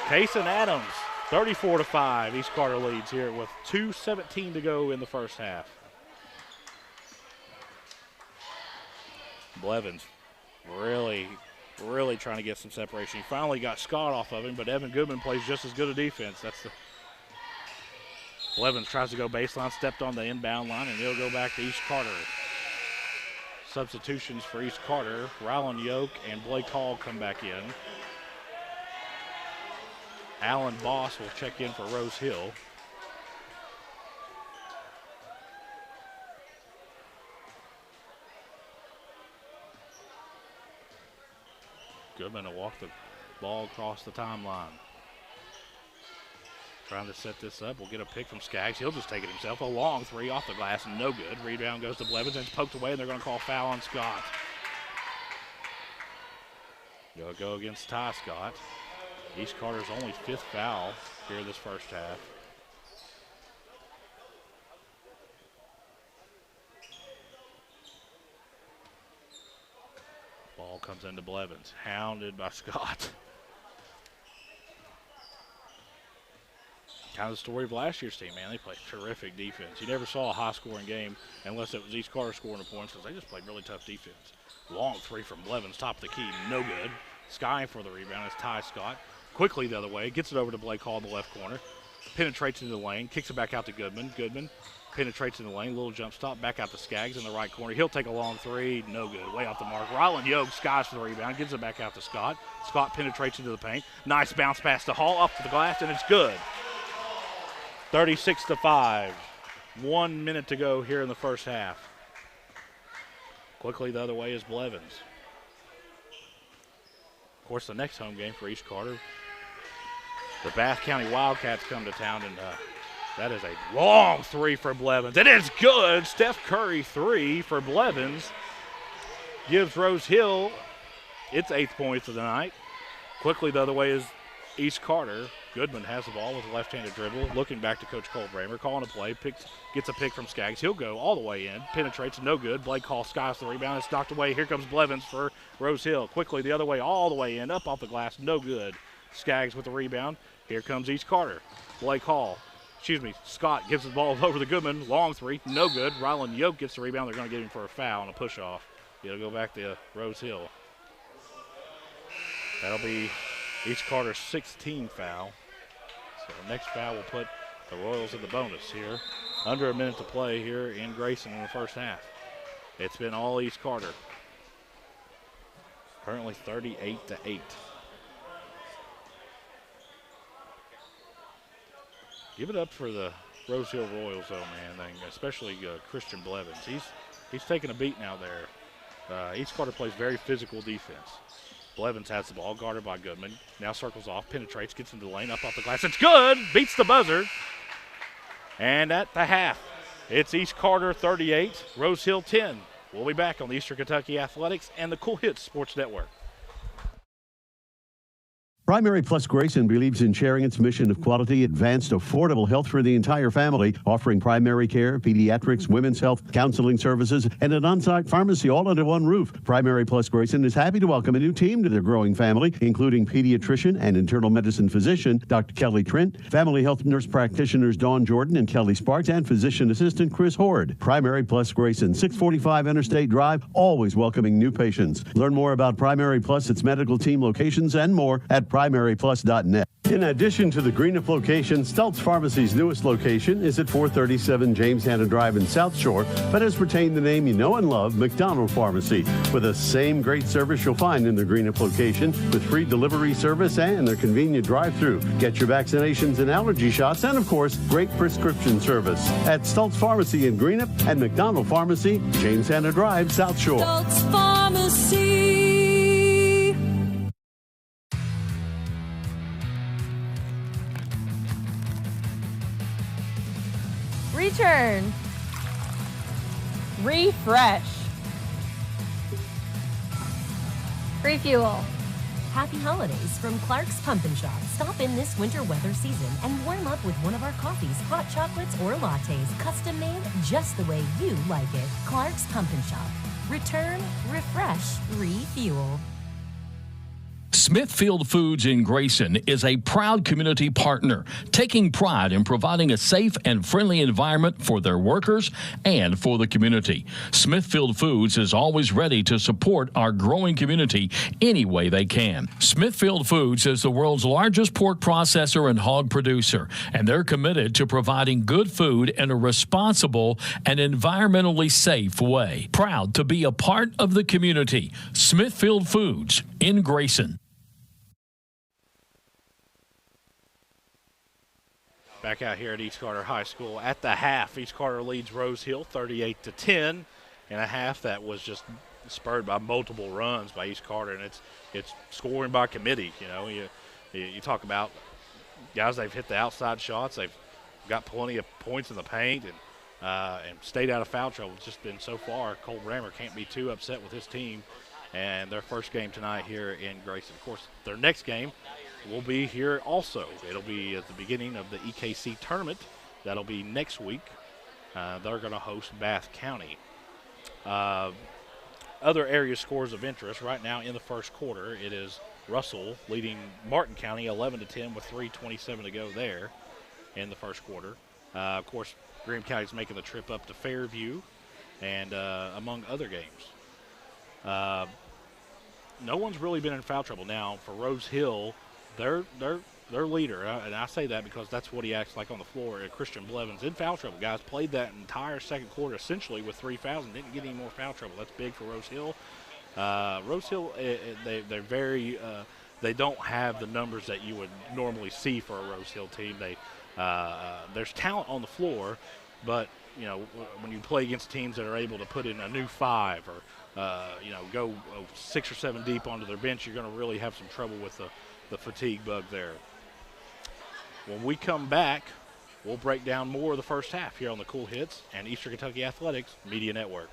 Kason Adams, 34-5. East Carter leads here with 2:17 to go in the first half. Blevins really trying to get some separation. He finally got Scott off of him, but Evan Goodman plays just as good a defense. Blevins tries to go baseline, stepped on the inbound line, and he'll go back to East Carter. Substitutions for East Carter. Rylan Yoke and Blake Hall come back in. Alan Boss will check in for Rose Hill. Goodman will walk the ball across the timeline. Trying to set this up. We'll get a pick from Skaggs. He'll just take it himself. A long three off the glass, no good. Rebound goes to Blevins, and it's poked away, and they're going to call foul on Scott. They'll go against Ty Scott. East Carter's only 5th foul here in this first half. Ball comes into Blevins, hounded by Scott. Kind of the story of last year's team, man. They played terrific defense. You never saw a high-scoring game unless it was East Carter scoring the points because they just played really tough defense. Long three from Blevins, top of the key, no good. Skying for the rebound is Ty Scott. Quickly the other way, gets it over to Blake Hall in the left corner. Penetrates into the lane, kicks it back out to Goodman. Goodman penetrates in the lane, little jump stop, back out to Skaggs in the right corner. He'll take a long three, no good, way off the mark. Rylan Yoke skies for the rebound, gives it back out to Scott. Scott penetrates into the paint. Nice bounce pass to Hall, up to the glass, and it's good. 36-5. 1 minute to go here in the first half. Quickly the other way is Blevins. Of course, the next home game for East Carter, the Bath County Wildcats come to town, and that is a long three for Blevins. It is good. Steph Curry three for Blevins. Gives Rose Hill its 8th points of the night. Quickly the other way is East Carter. Goodman has the ball with a left-handed dribble, looking back to Coach Cole Bramer, calling a play, gets a pick from Skaggs. He'll go all the way in, penetrates, no good. Blake Hall skies the rebound. It's knocked away. Here comes Blevins for Rose Hill. Quickly the other way, all the way in, up off the glass, no good. Skaggs with the rebound. Here comes East Carter. Scott gives the ball over to Goodman. Long three, no good. Rylan Yoke gets the rebound. They're going to get him for a foul and a push-off. It'll go back to Rose Hill. That'll be East Carter's 16th foul. So the next foul will put the Royals in the bonus here. Under a minute to play here in Grayson in the first half. It's been all East Carter. Currently 38-8. Give it up for the Rose Hill Royals, though, man. Especially Christian Blevins. He's taking a beat now there. East Carter plays very physical defense. Blevins has the ball, guarded by Goodman. Now circles off, penetrates, gets into the lane, up off the glass. It's good! Beats the buzzer. And at the half, it's East Carter 38, Rose Hill 10. We'll be back on the Eastern Kentucky Athletics and the Kool Hits Sports Network. Primary Plus Grayson believes in sharing its mission of quality, advanced, affordable health for the entire family, offering primary care, pediatrics, women's health, counseling services, and an on-site pharmacy all under one roof. Primary Plus Grayson is happy to welcome a new team to their growing family, including pediatrician and internal medicine physician Dr. Kelly Trent, family health nurse practitioners Dawn Jordan and Kelly Sparks, and physician assistant Chris Horde. Primary Plus Grayson, 645 Interstate Drive, always welcoming new patients. Learn more about Primary Plus, its medical team locations, and more at primaryplus.net. In addition to the Greenup location, Stultz Pharmacy's newest location is at 437 James Hanna Drive in South Shore, but has retained the name you know and love, McDonald Pharmacy, with the same great service you'll find in the Greenup location, with free delivery service and their convenient drive-thru. Get your vaccinations and allergy shots, and of course, great prescription service at Stultz Pharmacy in Greenup and McDonald Pharmacy, James Hanna Drive, South Shore. Stultz Pharmacy. Return. Refresh. Refuel. Happy holidays from Clark's Pump & Shop. Stop in this winter weather season and warm up with one of our coffees, hot chocolates, or lattes, custom made just the way you like it. Clark's Pump & Shop. Return, refresh, refuel. Smithfield Foods in Grayson is a proud community partner, taking pride in providing a safe and friendly environment for their workers and for the community. Smithfield Foods is always ready to support our growing community any way they can. Smithfield Foods is the world's largest pork processor and hog producer, and they're committed to providing good food in a responsible and environmentally safe way. Proud to be a part of the community. Smithfield Foods in Grayson. Back out here at East Carter High School at the half. East Carter leads Rose Hill 38-10 in a half that was just spurred by multiple runs by East Carter, and it's scoring by committee. You know, you talk about guys, they've hit the outside shots, they've got plenty of points in the paint, and stayed out of foul trouble. It's just been so far. Cole Brammer can't be too upset with his team, and their first game tonight here in Grayson. Of course, their next game will be here also. It'll be at the beginning of the EKC tournament. That'll be next week. They're going to host Bath County. Other area scores of interest right now in the first quarter. It is Russell leading Martin County 11-10 with 3:27 to go there in the first quarter. Of course, Graham County is making the trip up to Fairview, and among other games. No one's really been in foul trouble. Now, for Rose Hill, their leader, and I say that because that's what he acts like on the floor, Christian Blevins, in foul trouble. Guys played that entire second quarter essentially with 3 fouls and didn't get any more foul trouble. That's big for Rose Hill. Rose Hill, they're very they don't have the numbers that you would normally see for a Rose Hill team. There's talent on the floor, but you know, when you play against teams that are able to put in a new 5 or go 6 or 7 deep onto their bench, you're going to really have some trouble with the fatigue bug there. When we come back, we'll break down more of the first half here on the Kool Hits and Eastern Kentucky Athletics Media Network.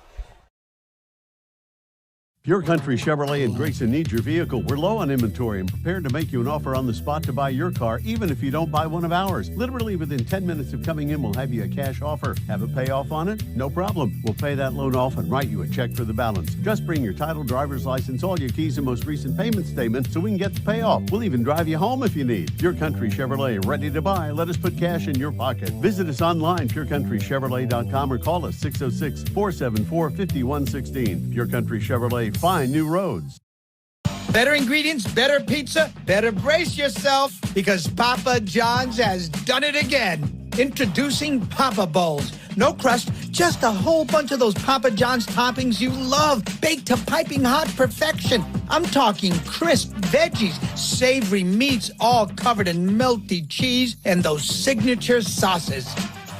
Pure Country Chevrolet in Grayson needs your vehicle. We're low on inventory and prepared to make you an offer on the spot to buy your car, even if you don't buy one of ours. Literally within 10 minutes of coming in, we'll have you a cash offer. Have a payoff on it? No problem. We'll pay that loan off and write you a check for the balance. Just bring your title, driver's license, all your keys, and most recent payment statement so we can get the payoff. We'll even drive you home if you need. Pure Country Chevrolet, ready to buy. Let us put cash in your pocket. Visit us online, purecountrychevrolet.com, or call us 606-474-5116. Pure Country Chevrolet. Find new roads. Better ingredients, better pizza, better brace yourself because Papa John's has done it again. Introducing Papa Bowls. No crust, just a whole bunch of those Papa John's toppings you love, baked to piping hot perfection. I'm talking crisp veggies, savory meats, all covered in melty cheese, and those signature sauces.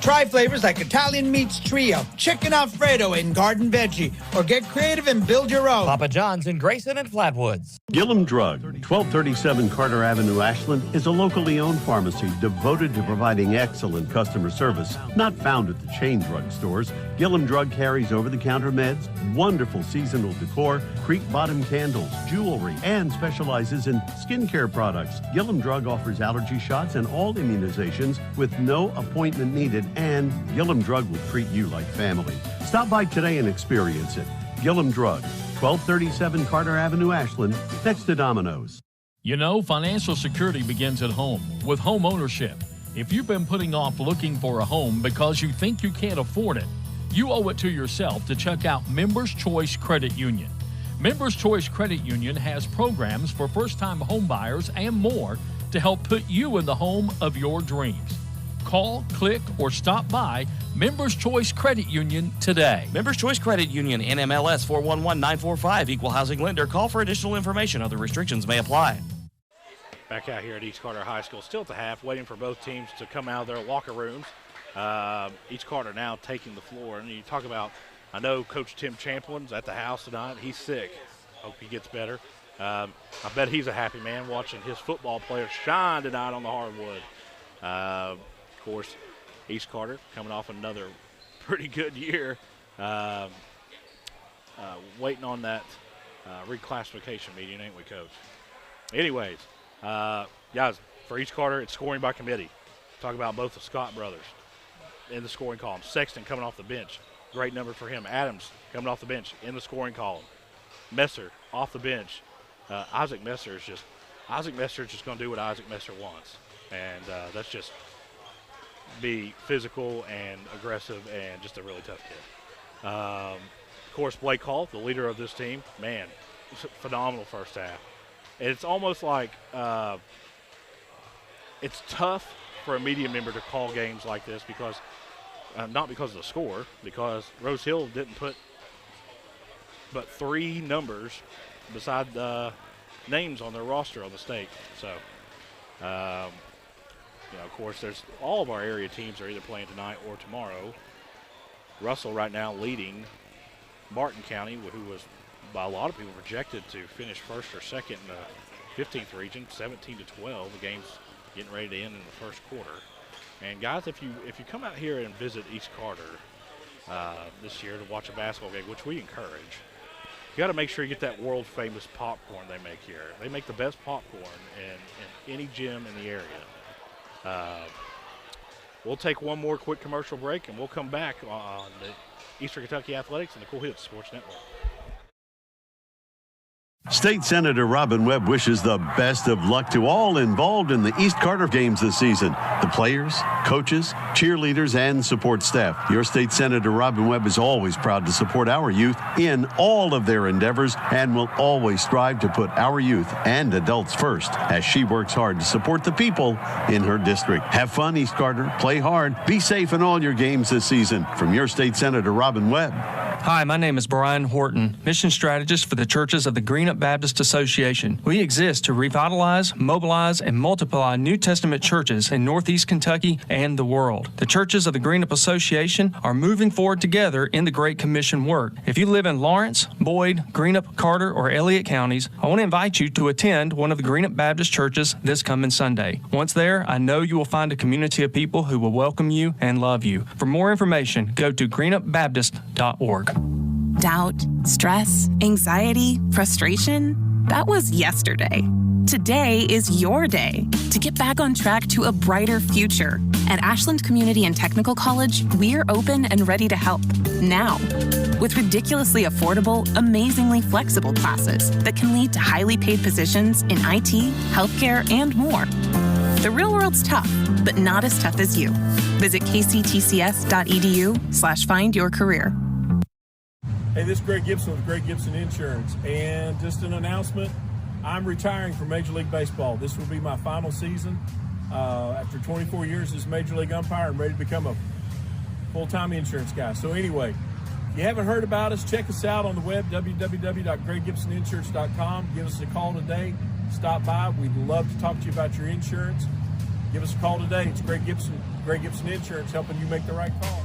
Try flavors like Italian Meats Trio, Chicken Alfredo, and Garden Veggie, or get creative and build your own. Papa John's in Grayson and Flatwoods. Gillum Drug, 1237 Carter Avenue, Ashland, is a locally owned pharmacy devoted to providing excellent customer service. Not found at the chain drug stores, Gillum Drug carries over-the-counter meds, wonderful seasonal decor, creek bottom candles, jewelry, and specializes in skincare products. Gillum Drug offers allergy shots and all immunizations with no appointment needed, and Gillum Drug will treat you like family. Stop by today and experience it. Gillum Drug, 1237 Carter Avenue, Ashland, next to Domino's. You know, financial security begins at home with home ownership. If you've been putting off looking for a home because you think you can't afford it, you owe it to yourself to check out Members Choice Credit Union. Members Choice Credit Union has programs for first-time home buyers and more to help put you in the home of your dreams. Call, click, or stop by Members Choice Credit Union today. Members Choice Credit Union, NMLS 411945, Equal Housing Lender. Call for additional information. Other restrictions may apply. Back out here at East Carter High School, still at the half, waiting for both teams to come out of their locker rooms. East Carter now taking the floor. And you talk about, I know Coach Tim Champlin's at the house tonight. He's sick. Hope he gets better. I bet he's a happy man watching his football players shine tonight on the hardwood. Of course, East Carter coming off another pretty good year. Waiting on that reclassification meeting, ain't we, Coach? Anyways, guys, for East Carter, it's scoring by committee. Talk about both the Scott brothers in the scoring column. Sexton coming off the bench. Great number for him. Adams coming off the bench in the scoring column. Messer off the bench. Isaac Messer is just going to do what Isaac Messer wants. And that's just be physical and aggressive and just a really tough kid. Of course, Blake Hall, the leader of this team, man, phenomenal first half. And it's almost like it's tough for a media member to call games like this because not because of the score, because Rose Hill didn't put but 3 numbers beside names on their roster on the state. So, of course, there's all of our area teams are either playing tonight or tomorrow. Russell right now leading Martin County, who was by a lot of people projected to finish first or second in the 15th region, 17-12. The game's getting ready to end in the first quarter. And guys, if you come out here and visit East Carter this year to watch a basketball game, which we encourage, you got to make sure you get that world famous popcorn they make here. They make the best popcorn in any gym in the area. We'll take one more quick commercial break, and we'll come back on the Eastern Kentucky Athletics and the Kool Hits Sports Network. State Senator Robin Webb wishes the best of luck to all involved in the East Carter games this season. The players, coaches, cheerleaders, and support staff. Your State Senator Robin Webb is always proud to support our youth in all of their endeavors and will always strive to put our youth and adults first as she works hard to support the people in her district. Have fun, East Carter. Play hard. Be safe in all your games this season. From your State Senator Robin Webb. Hi, my name is Brian Horton, Mission Strategist for the Churches of the Greenup Baptist Association. We exist to revitalize, mobilize, and multiply New Testament churches in Northeast Kentucky and the world. The Churches of the Greenup Association are moving forward together in the Great Commission work. If you live in Lawrence, Boyd, Greenup, Carter, or Elliott counties, I want to invite you to attend one of the Greenup Baptist churches this coming Sunday. Once there, I know you will find a community of people who will welcome you and love you. For more information, go to greenupbaptist.org. Doubt, stress, anxiety, frustration, that was yesterday. Today is your day to get back on track to a brighter future. At Ashland Community and Technical College, we're open and ready to help now. With ridiculously affordable, amazingly flexible classes that can lead to highly paid positions in IT, healthcare, and more. The real world's tough, but not as tough as you. Visit kctcs.edu/findyourcareer. Hey, this is Greg Gibson with Greg Gibson Insurance, and just an announcement, I'm retiring from Major League Baseball. This will be my final season. After 24 years as Major League umpire, I'm ready to become a full-time insurance guy. So anyway, if you haven't heard about us, check us out on the web, www.greggibsoninsurance.com. Give us a call today. Stop by. We'd love to talk to you about your insurance. Give us a call today. It's Greg Gibson Insurance, helping you make the right call.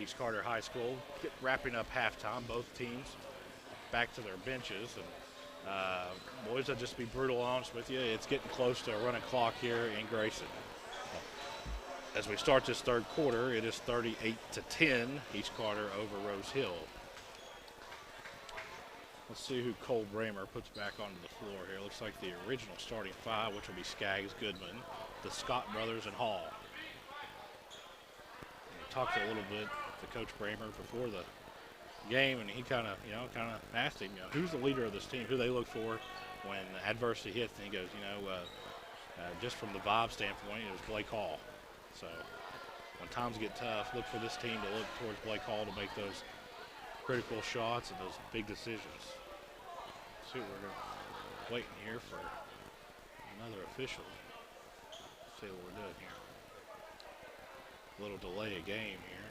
East Carter High School wrapping up halftime. Both teams back to their benches. And boys, I'll just be brutal honest with you. It's getting close to a running clock here in Grayson. As we start this third quarter, it is 38-10. East Carter over Rose Hill. Let's see who Cole Bramer puts back onto the floor here. Looks like the original starting five, which will be Skaggs, Goodman, the Scott brothers, and Hall. We talked a little bit to Coach Bramer before the game, and he kind of asked him, who's the leader of this team, who they look for when adversity hits, and he goes, just from the vibe standpoint, it was Blake Hall. So when times get tough, look for this team to look towards Blake Hall to make those critical shots and those big decisions. See what we're waiting here for another official. See what we're doing here. A little delay of game here.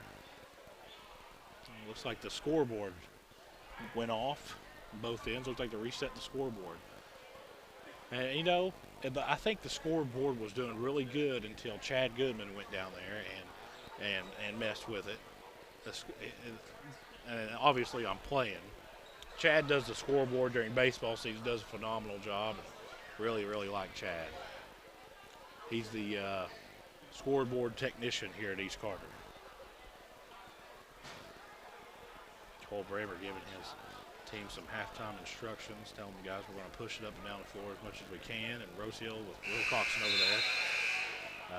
It looks like the scoreboard went off on both ends. Looks like they're resetting the scoreboard. And you know, I think the scoreboard was doing really good until Chad Goodman went down there and messed with it. And obviously I'm playing. Chad does the scoreboard during baseball season, does a phenomenal job. Really, really like Chad. He's the scoreboard technician here at East Carter. Cole Bramer giving his team some halftime instructions, telling the guys we're going to push it up and down the floor as much as we can. And Rose Hill with Wilcoxon over there.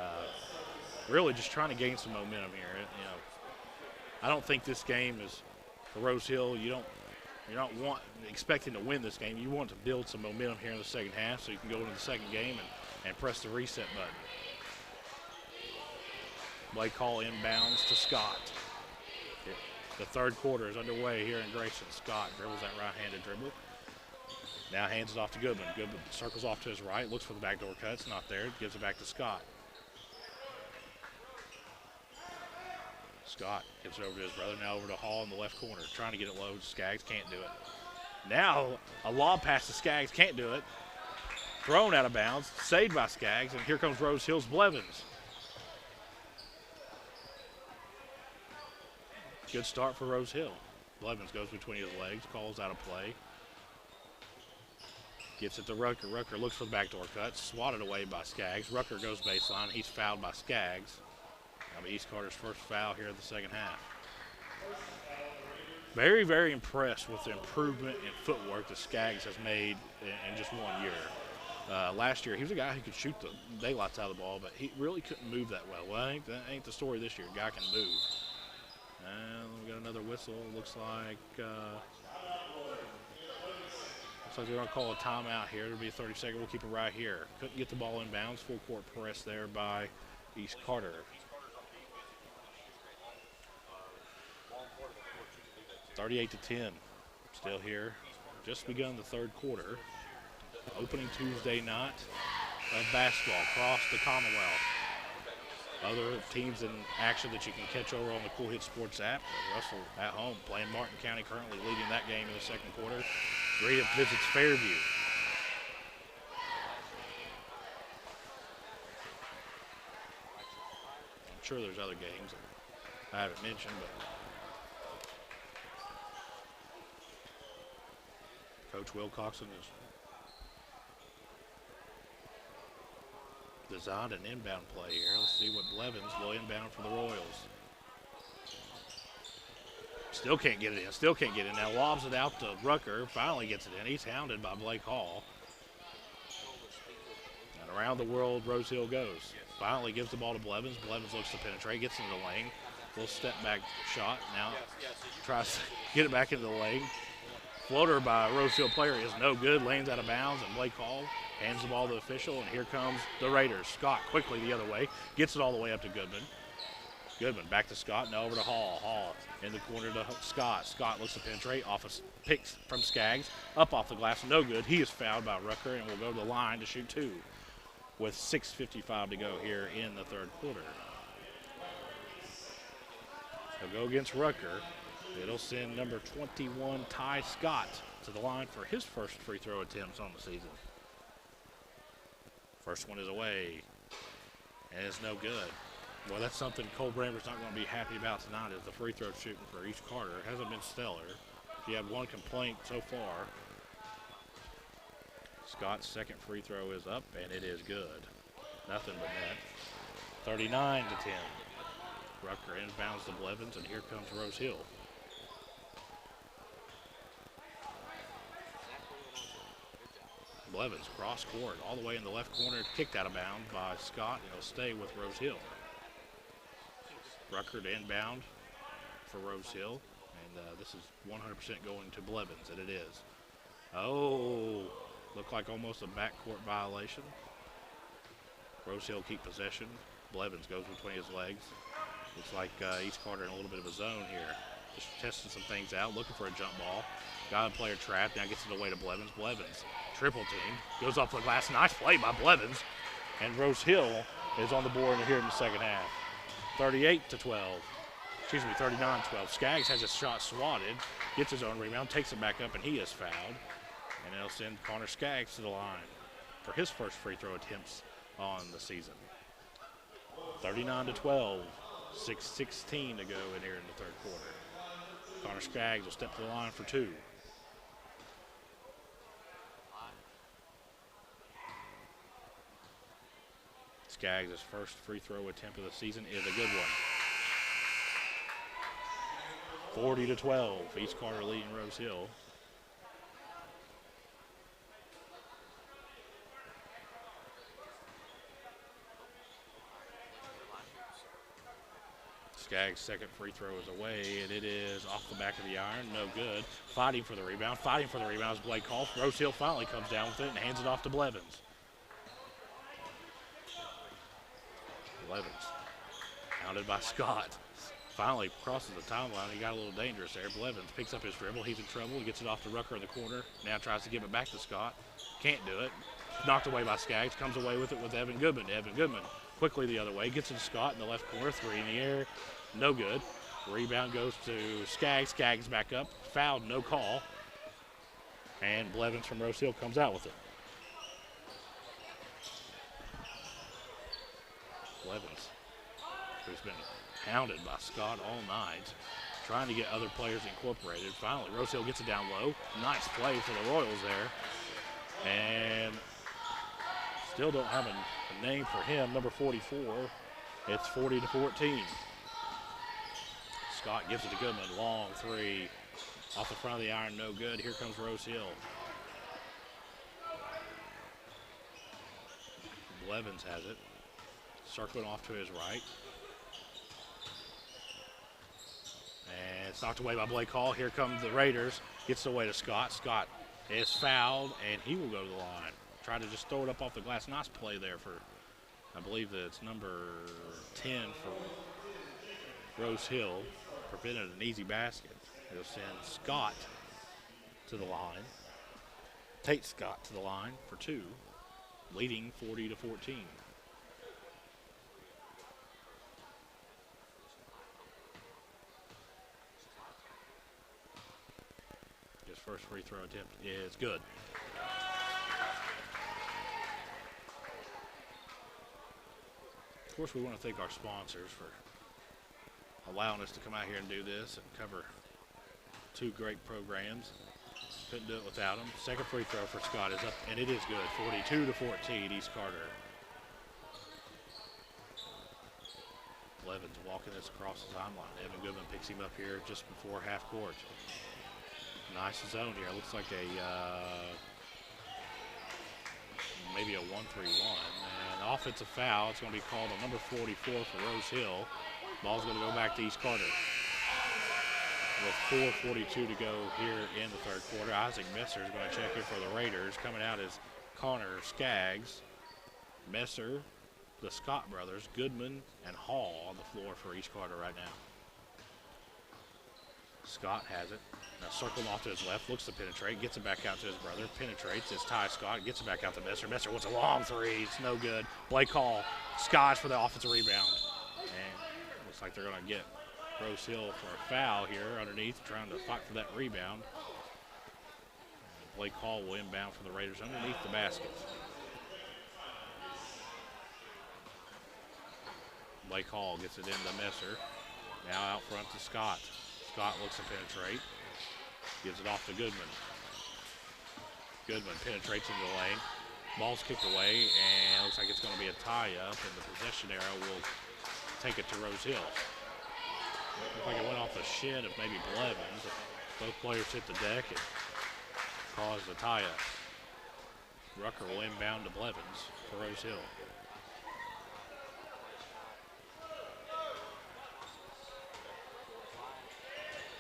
Really just trying to gain some momentum here. You know, I don't think this game is for Rose Hill. You're not expecting to win this game. You want to build some momentum here in the second half so you can go into the second game and press the reset button. Blake Hall inbounds to Scott. The third quarter is underway here in Grayson. Scott dribbles that right-handed dribble. Now hands it off to Goodman. Goodman circles off to his right, looks for the backdoor cut. It's not there. Gives it back to Scott. Scott gives it over to his brother. Now over to Hall in the left corner. Trying to get it low. Skaggs can't do it. Now a lob pass to Skaggs. Can't do it. Thrown out of bounds. Saved by Skaggs. And here comes Rose Hill's Blevins. Good start for Rose Hill. Blevins goes between his legs, calls out a play. Gets it to Rucker. Rucker looks for the backdoor cut, swatted away by Skaggs. Rucker goes baseline. He's fouled by Skaggs. That'll be East Carter's first foul here in the second half. Very, very impressed with the improvement in footwork that Skaggs has made in just 1 year. Last year, he was a guy who could shoot the daylights out of the ball, but he really couldn't move that well. Well, I think that ain't the story this year. Guy can move. And we got another whistle. Looks like they're going to call a timeout here. It'll be a 30-second. We'll keep it right here. Couldn't get the ball in bounds. Full court press there by East Carter. 38-10. Still here. Just begun the third quarter. Opening Tuesday night of basketball across the Commonwealth. Other teams in action that you can catch over on the Kool Hits Sports app. Russell at home playing Martin County, currently leading that game in the second quarter. Greta visits Fairview. I'm sure there's other games that I haven't mentioned, but Coach Wilcoxon is designed an inbound play here. Let's see what Blevins will inbound for the Royals. Still can't get it in. Still can't get it in. Now lobs it out to Rucker. Finally gets it in. He's hounded by Blake Hall. And around the world, Rose Hill goes. Finally gives the ball to Blevins. Blevins looks to penetrate. Gets into the lane. Little step back shot. Now tries to get it back into the lane. Floater by a Rose Hill player is no good. Lanes out of bounds. And Blake Hall hands the ball to the official, and here comes the Raiders. Scott quickly the other way, gets it all the way up to Goodman. Goodman back to Scott, now over to Hall. Hall in the corner to Scott. Scott looks to penetrate, off a pick from Skaggs, up off the glass, no good. He is fouled by Rucker and will go to the line to shoot two with 6:55 to go here in the third quarter. He'll go against Rucker. It'll send number 21, Ty Scott, to the line for his first free throw attempts on the season. First one is away, and it's no good. Well, that's something Cole Bramer's not going to be happy about tonight, is the free throw shooting for East Carter. It hasn't been stellar. He had one complaint so far. Scott's second free throw is up, and it is good. Nothing but net. 39-10. Rucker inbounds to Blevins, and here comes Rose Hill. Blevins cross court all the way in the left corner, kicked out of bounds by Scott, and it'll stay with Rose Hill. Rucker to inbound for Rose Hill, and this is 100% going to Blevins, and it is. Oh, looked like almost a backcourt violation. Rose Hill keep possession. Blevins goes between his legs. Looks like East Carter in a little bit of a zone here. Just testing some things out, looking for a jump ball. Got a player trapped, now gets it away to Blevins. Blevins, triple team, goes off the glass. Nice play by Blevins. And Rose Hill is on the board here in the second half. 38-12. Excuse me, 39-12. Skaggs has a shot swatted, gets his own rebound, takes it back up, and he is fouled. And it'll send Connor Skaggs to the line for his first free throw attempts on the season. 39-12, 6:16 to go in here in the third quarter. Connor Skaggs will step to the line for two. Skaggs' first free throw attempt of the season is a good one. 40-12, East Carter leading Rose Hill. Skaggs' second free throw is away, and it is off the back of the iron, no good. Fighting for the rebound is Blake Hall. Rose Hill finally comes down with it and hands it off to Blevins. Blevins, hounded by Scott. Finally crosses the timeline. He got a little dangerous there. Blevins picks up his dribble. He's in trouble. He gets it off to Rucker in the corner. Now tries to give it back to Scott. Can't do it. Knocked away by Skaggs. Comes away with it with Evan Goodman. Evan Goodman quickly the other way. Gets it to Scott in the left corner. Three in the air. No good. Rebound goes to Skaggs. Skaggs back up. Fouled. No call. And Blevins from Rose Hill comes out with it. Blevins, who's been hounded by Scott all night, trying to get other players incorporated. Finally, Rose Hill gets it down low. Nice play for the Royals there. And still don't have a name for him, number 44. It's 40-14. Scott gives it to Goodman. Long three. Off the front of the iron, no good. Here comes Rose Hill. Blevins has it. Circling off to his right. And it's knocked away by Blake Hall. Here come the Raiders. Gets away to Scott. Scott is fouled, and he will go to the line. Try to just throw it up off the glass. Nice play there for, I believe that's number 10 for Rose Hill. Prevented an easy basket. It'll send Scott to the line. Tate Scott to the line for two, leading 40-14. His first free throw attempt is good. Of course, we want to thank our sponsors for allowing us to come out here and do this and cover two great programs. Couldn't do it without them. Second free throw for Scott is up, and it is good. 42-14, East Carter. Blevins walking this across the timeline. Evan Goodman picks him up here just before half court. Nice zone here. Looks like a maybe a 1-3-1. And offensive foul. It's going to be called on number 44 for Rose Hill. Ball's going to go back to East Carter. With 4:42 to go here in the third quarter. Isaac Messer is going to check in for the Raiders. Coming out is Connor Skaggs. Messer, the Scott brothers, Goodman, and Hall on the floor for East Carter right now. Scott has it. Now circling off to his left, looks to penetrate, gets it back out to his brother, penetrates, it's Ty Scott, gets it back out to Messer. Messer wants a long three, it's no good. Blake Hall, Scott for the offensive rebound. And looks like they're going to get Rose Hill for a foul here underneath, trying to fight for that rebound. Blake Hall will inbound for the Raiders underneath the basket. Blake Hall gets it into Messer. Now out front to Scott. Scott looks to penetrate. Gives it off to Goodman. Goodman penetrates into the lane. Ball's kicked away, and looks like it's going to be a tie-up, and the possession arrow will take it to Rose Hill. Looks like it went off the shin of maybe Blevins. Both players hit the deck and caused a tie-up. Rucker will inbound to Blevins for Rose Hill.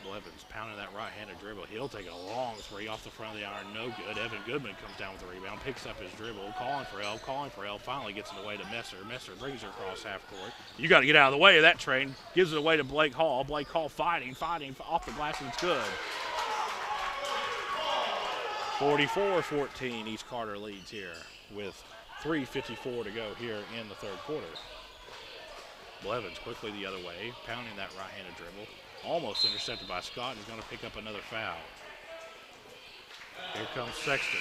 Blevins pounding that right-handed dribble. He'll take a long three off the front of the iron. No good. Evan Goodman comes down with the rebound, picks up his dribble, calling for help, finally gets it away to Messer. Messer brings her across half court. You got to get out of the way of that train. Gives it away to Blake Hall. Blake Hall fighting off the glass, and it's good. 44-14, East Carter leads here with 3:54 to go here in the third quarter. Blevins quickly the other way, pounding that right-handed dribble. Almost intercepted by Scott, and he's going to pick up another foul. Here comes Sexton.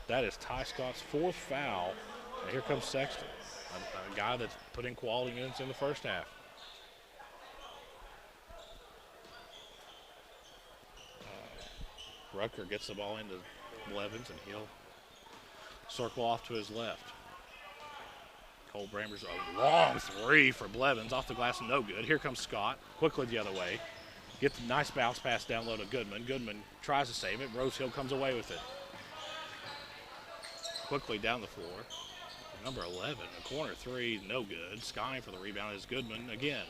That is Ty Scott's fourth foul. And here comes Sexton, a guy that's put in quality minutes in the first half. Rucker gets the ball into Blevins, and he'll circle off to his left. Cole Brammer's a long three for Blevins off the glass, no good. Here comes Scott, quickly the other way. Gets a nice bounce pass down low to Goodman. Goodman tries to save it. Rose Hill comes away with it. Quickly down the floor. Number 11, a corner three, no good. Skying for the rebound is Goodman again.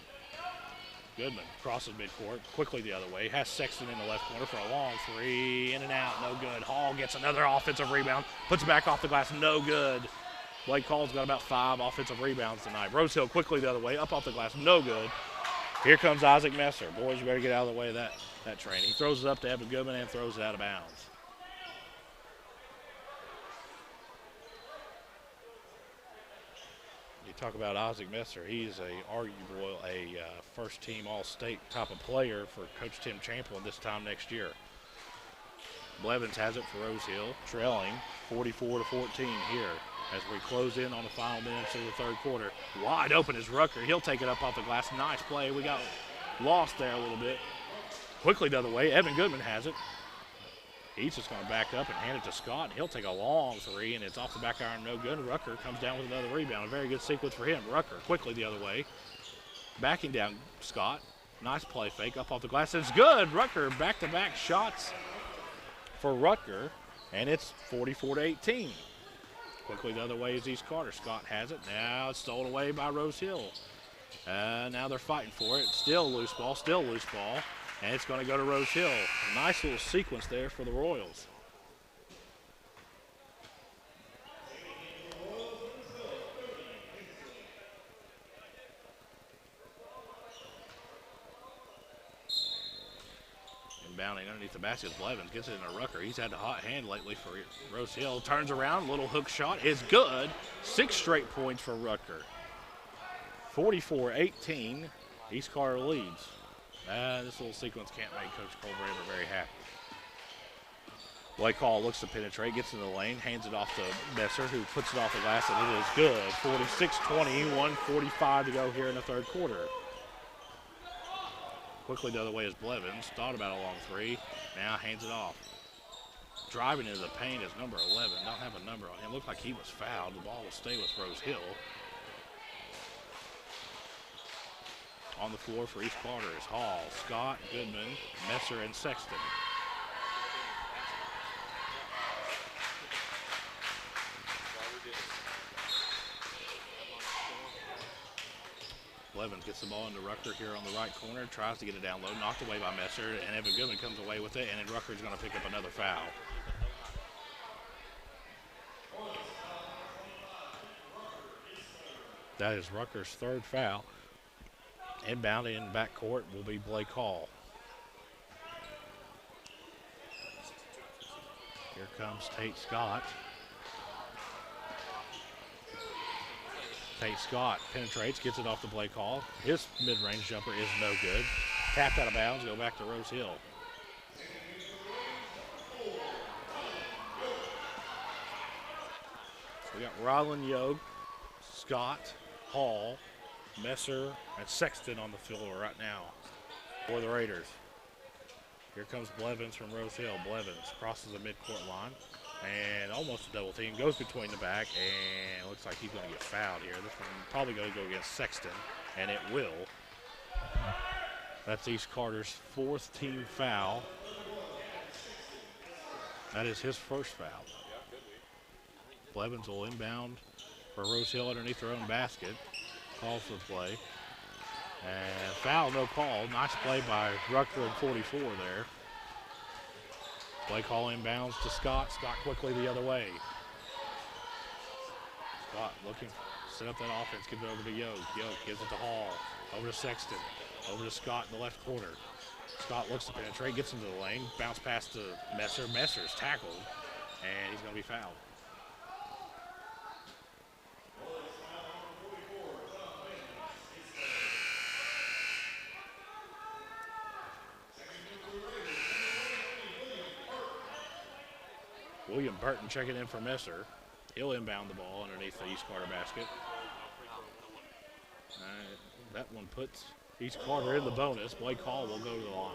Goodman crosses midcourt, quickly the other way. Has Sexton in the left corner for a long three. In and out, no good. Hall gets another offensive rebound. Puts it back off the glass, no good. Blake Hall's got about 5 offensive rebounds tonight. Rose Hill quickly the other way, up off the glass, no good. Here comes Isaac Messer. Boys, you better get out of the way of that train. He throws it up to Evan Goodman and throws it out of bounds. You talk about Isaac Messer. He's arguably a first-team All-State type of player for Coach Tim Champlin this time next year. Blevins has it for Rose Hill, trailing 44-14 here as we close in on the final minutes of the third quarter. Wide open is Rucker. He'll take it up off the glass. Nice play. We got lost there a little bit. Quickly the other way. Evan Goodman has it. He's just going to back up and hand it to Scott. He'll take a long three, and it's off the back iron, no good. Rucker comes down with another rebound. A very good sequence for him. Rucker quickly the other way. Backing down Scott. Nice play fake up off the glass. It's good. Rucker back-to-back shots for Rucker, and it's 44-18. Quickly the other way is East Carter. Scott has it. Now it's stolen away by Rose Hill. Now they're fighting for it. Still loose ball. And it's going to go to Rose Hill. A nice little sequence there for the Royals. Inbounding underneath the basket, Blevins gets it in a Rucker. He's had a hot hand lately for Rose Hill. Turns around, little hook shot is good. 6 straight points for Rucker. 44-18, East Carter leads. This little sequence can't make Coach Cole Brammer very happy. Blake Hall looks to penetrate, gets in the lane, hands it off to Messer, who puts it off the glass, and it is good. 46-20, 1:45 to go here in the third quarter. Quickly the other way is Blevins. Thought about a long three. Now hands it off. Driving into the paint is number 11. Don't have a number on him. Looked like he was fouled. The ball will stay with Rose Hill. On the floor for East Carter is Hall, Scott, Goodman, Messer, and Sexton. Blevins gets the ball into Rucker here on the right corner, tries to get it down low, knocked away by Messer, and Evan Goodman comes away with it, and then Rucker's going to pick up another foul. That is Rucker's third foul. Inbound in backcourt will be Blake Hall. Here comes Tate Scott. Tate Scott penetrates, gets it off to Blake Hall. His mid-range jumper is no good. Tapped out of bounds, go back to Rose Hill. We got Ryland Yogue, Scott, Hall, Messer, and Sexton on the floor right now for the Raiders. Here comes Blevins from Rose Hill. Blevins crosses the midcourt line and almost a double team. Goes between the back and looks like he's going to get fouled here. This one probably going to go against Sexton, and it will. That's East Carter's 4th team foul. That is his first foul. Blevins will inbound for Rose Hill underneath their own basket. Calls for the play. And foul, no call. Nice play by Rucker in 44 there. Play call inbounds to Scott. Scott quickly the other way. Scott looking, set up that offense, give it over to Yoke. Yoke gives it to Hall. Over to Sexton. Over to Scott in the left corner. Scott looks to penetrate, gets into the lane, bounce pass to Messer. Messer's tackled, and he's going to be fouled. William Burton checking in for Messer. He'll inbound the ball underneath the East Carter basket. That one puts East Carter in the bonus. Blake Hall will go to the line.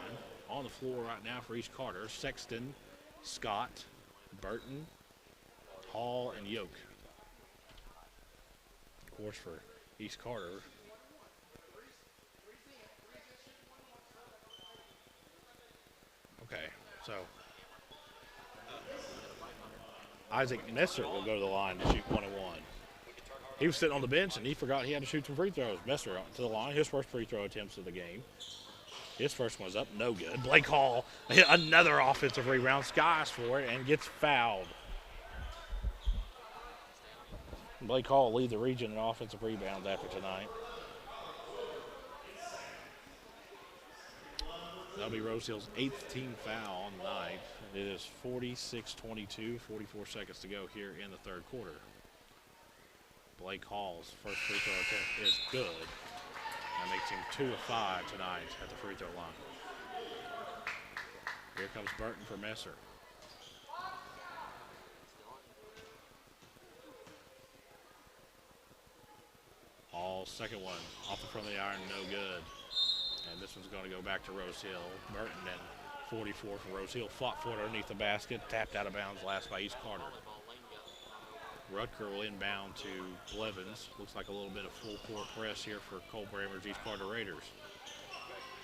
On the floor right now for East Carter, Sexton, Scott, Burton, Hall, and Yoke. Of course, for East Carter, okay, so Isaac Messer will go to the line to shoot 1-1. He was sitting on the bench, and he forgot he had to shoot some free throws. Messer to the line, his first free throw attempts of the game. His first one's up, no good. Blake Hall, another offensive rebound, skies for it, and gets fouled. Blake Hall will lead the region in offensive rebounds after tonight. That'll be Rose Hill's 8th team foul on the night. It is 46-22, 44 seconds to go here in the third quarter. Blake Hall's first free throw attempt is good. That makes him 2 of 5 tonight at the free throw line. Here comes Burton for Messer. Hall's second one off the front of the iron, no good. And this one's going to go back to Rose Hill. Burton and 44 for Rose Hill. Fought for it underneath the basket. Tapped out of bounds last by East Carter. Rutger will inbound to Blevins. Looks like a little bit of full court press here for Cole Brammer's East Carter Raiders.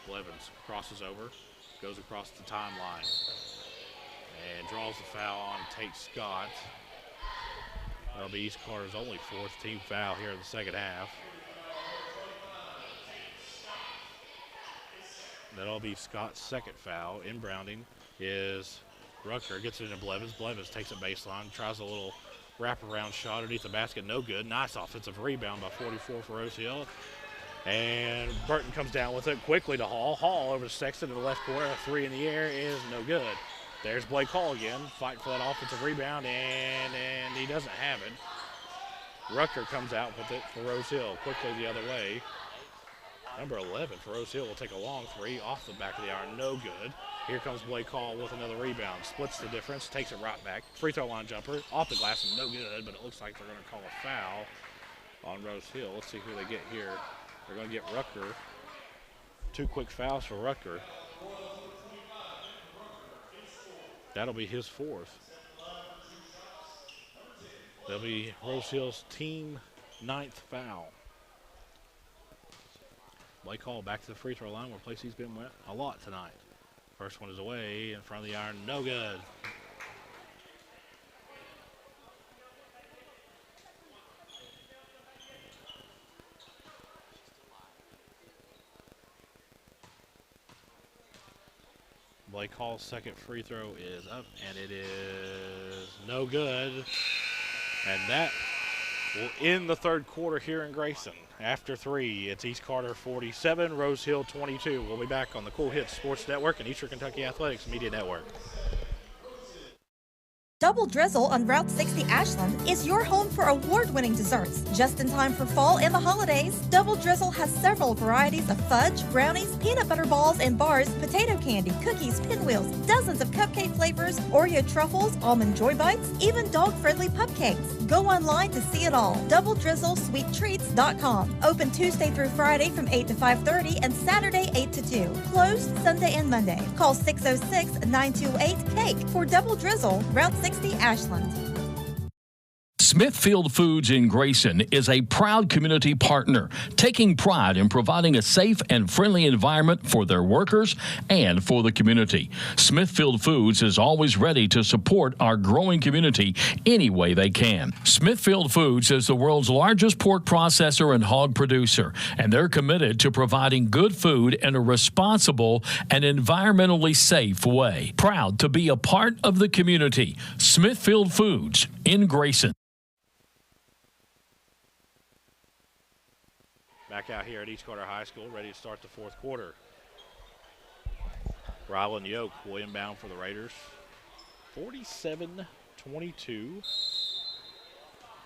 Blevins crosses over. Goes across the timeline. And draws the foul on Tate Scott. That'll be East Carter's only 4th team foul here in the second half. That'll be Scott's second foul. Inbounding is Rucker. Gets it into Blevins. Blevins takes it baseline. Tries a little wraparound shot underneath the basket. No good. Nice offensive rebound by 44 for Rose Hill. And Burton comes down with it quickly to Hall. Hall over to Sexton in the left corner. A 3 in the air is no good. There's Blake Hall again, fighting for that offensive rebound, and he doesn't have it. Rucker comes out with it for Rose Hill. Quickly the other way. Number 11 for Rose Hill will take a long 3 off the back of the iron. No good. Here comes Blake Hall with another rebound. Splits the difference, takes it right back. Free throw line jumper, off the glass and no good, but it looks like they're going to call a foul on Rose Hill. Let's see who they get here. They're going to get Rucker. 2 quick fouls for Rucker. That'll be his 4th. That'll be Rose Hill's team 9th foul. Blake Hall back to the free throw line, where place he's been wet a lot tonight. First one is away in front of the iron, no good. Blake Hall's second free throw is up, and it is no good. And that will end the third quarter here in Grayson. After 3, it's East Carter 47, Rose Hill 22. We'll be back on the Kool Hits Sports Network and Eastern Kentucky Athletics Media Network. Double Drizzle on Route 60 Ashland is your home for award-winning desserts. Just in time for fall and the holidays, Double Drizzle has several varieties of fudge, brownies, peanut butter balls and bars, potato candy, cookies, pinwheels, dozens of cupcake flavors, Oreo truffles, almond joy bites, even dog-friendly cupcakes. Go online to see it all. DoubleDrizzleSweetTreats.com. Open Tuesday through Friday from 8 to 5:30 and Saturday 8 to 2. Closed Sunday and Monday. Call 606-928-CAKE for Double Drizzle, Route 60 Ashland. Smithfield Foods in Grayson is a proud community partner, taking pride in providing a safe and friendly environment for their workers and for the community. Smithfield Foods is always ready to support our growing community any way they can. Smithfield Foods is the world's largest pork processor and hog producer, and they're committed to providing good food in a responsible and environmentally safe way. Proud to be a part of the community. Smithfield Foods in Grayson. Back out here at East Carter High School, ready to start the fourth quarter. Ryland Yoke will inbound for the Raiders. 47-22.